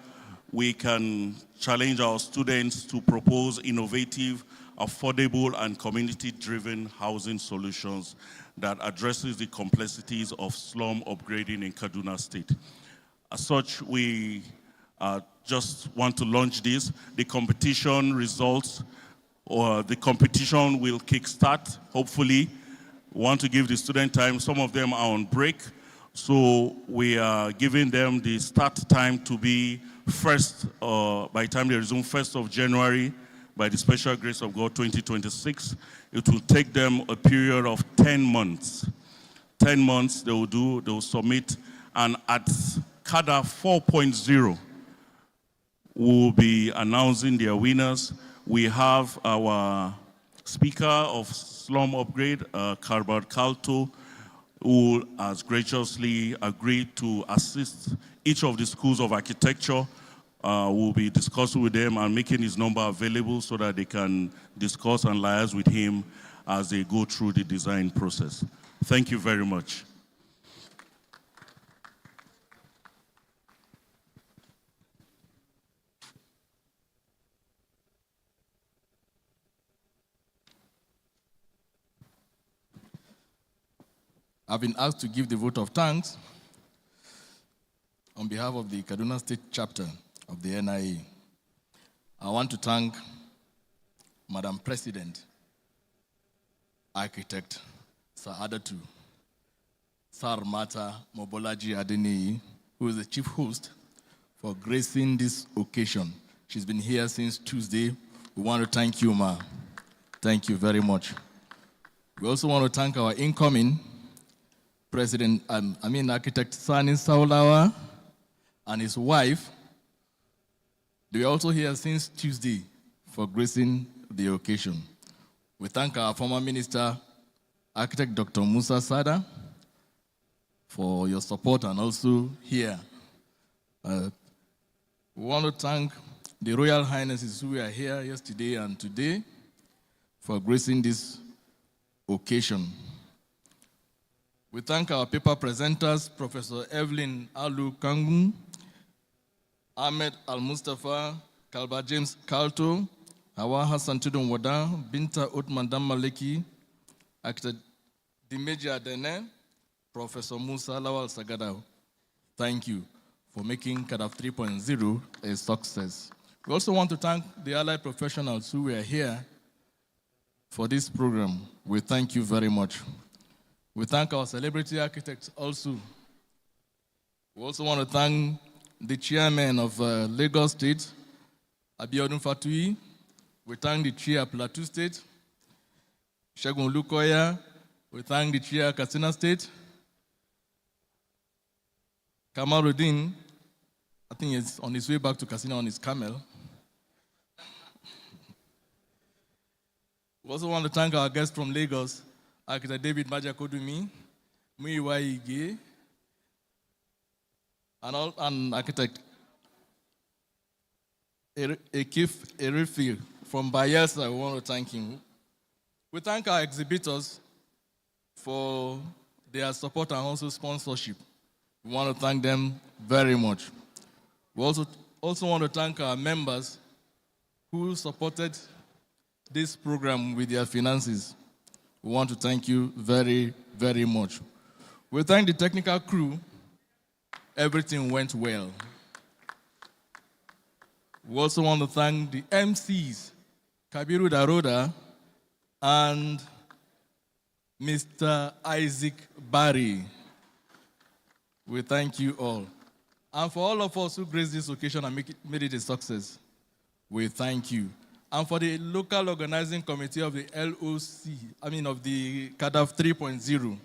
Speaker 17: we can challenge our students to propose innovative, affordable, and community-driven housing solutions that addresses the complexities of slum upgrading in Kaduna State. As such, we just want to launch this. The competition results, or the competition will kickstart, hopefully. We want to give the student time. Some of them are on break, so we are giving them the start time to be first, by the time they resume, 1st of January, by the special grace of God, 2026. It will take them a period of 10 months. 10 months they will submit, and at Kadaf 4.0, we'll be announcing their winners. We have our Speaker of Slum Upgrade, Karbad Kalto, who has graciously agreed to assist each of the schools of architecture. We'll be discussing with them and making his number available so that they can discuss and liaise with him as they go through the design process. Thank you very much.
Speaker 13: I've been asked to give the vote of thanks on behalf of the Kaduna State chapter of the NIA. I want to thank Madam President, Architect Sa'adatu Sarmata Mobolaji Adeniyi, who is the chief host, for gracing this occasion. She's been here since Tuesday. We want to thank you, Ma. Thank you very much. We also want to thank our incoming Architect Sani Saulawa and his wife. They are also here since Tuesday for gracing the occasion. We thank our former minister, Architect Dr. Musa Sada, for your support and also here. We want to thank the Royal Highnesses who were here yesterday and today for gracing this occasion. We thank our paper presenters, Professor Evelyn Alu Kangun, Ahmed Al-Mustafa, Kalba James Kalto, Hawa Hassan Tudun Wada, Binta Utman Maleki, Actor Dimeji Adene, Professor Musa Lawal Sagada. Thank you for making Kadaf 3.0 a success. We also want to thank the allied professionals who were here for this program. We thank you very much. We thank our celebrity architects also. We also want to thank the chairman of Lagos State, Abiodun Fatui. We thank the chair of Plateau State, Shegun Lukoya. We thank the chair of Katsina State, Kamaruddin. I think he's on his way back to Katsina on his camel. We also want to thank our guest from Lagos, Architect David Majakodumi, Muiwa Ige, and Architect Ekif Erifi from Bayelsa. We want to thank him. We thank our exhibitors for their support and also sponsorship. We want to thank them very much. We also want to thank our members who supported this program with their finances. We want to thank you very, very much. We thank the technical crew. Everything went well. We also want to thank the MCs, Kabiru Daroda and Mr. Isaac Barry. We thank you all. And for all of us who graced this occasion and made it a success, we thank you. And for the local organizing committee of the of the Kadaf 3.0,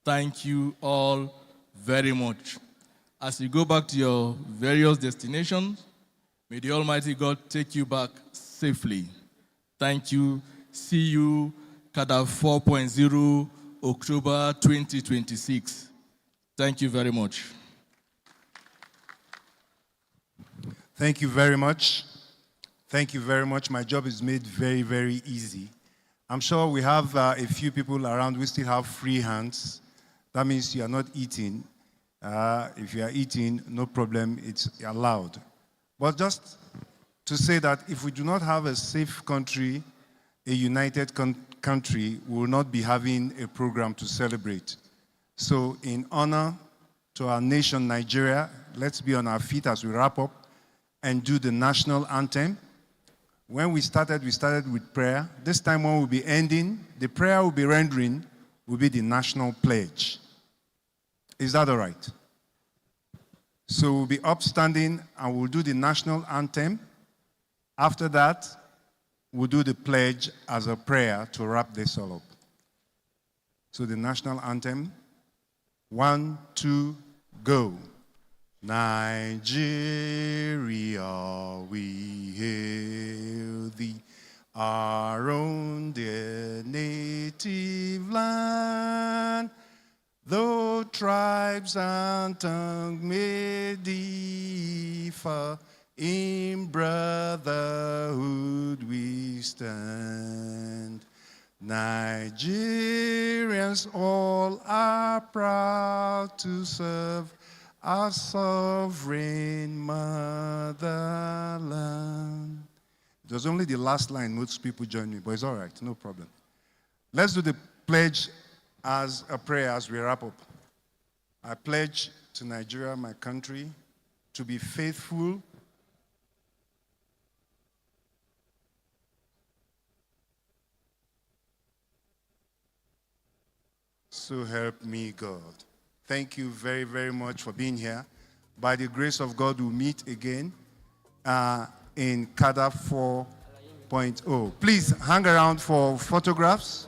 Speaker 13: thank you all very much. As you go back to your various destinations, May the Almighty God take you back safely. Thank you. See you, Kadaf 4.0, October 2026. Thank you very much.
Speaker 4: Thank you very much. Thank you very much. My job is made very, very easy. I'm sure we have a few people around. We still have free hands. That means you are not eating. If you are eating, no problem, it's allowed. But just to say that if we do not have a safe country, a united country, we will not be having a program to celebrate. So in honor to our nation, Nigeria, let's be on our feet as we wrap up and do the national anthem. When we started with prayer. This time when we'll be ending, the prayer we'll be rendering will be the national pledge. Is that all right? So we'll be upstanding and we'll do the national anthem. After that, we'll do the pledge as a prayer to wrap this all up. So the national anthem, 1, 2, go. Nigeria, we hail thee, our own dear native land. Though tribes and tongues may differ, in brotherhood we stand. Nigerians all are proud to serve our sovereign motherland. It was only the last line most people joined me, but it's all right, no problem. Let's do the pledge as a prayer as we wrap up. I pledge to Nigeria, my country, to be faithful so help me God. Thank you very, very much for being here. By the grace of God, we'll meet again in Kadaf 4.0. Please hang around for photographs.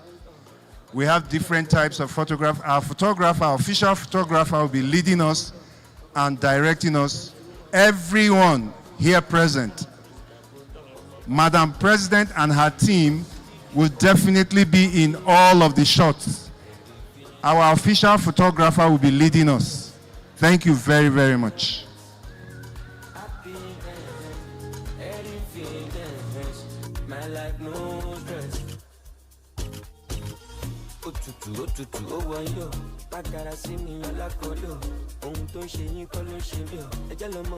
Speaker 4: We have different types of photographs. Our photographer, our official photographer, will be leading us and directing us. Everyone here present, Madam President and her team will definitely be in all of the shots. Our official photographer will be leading us. Thank you very, very much.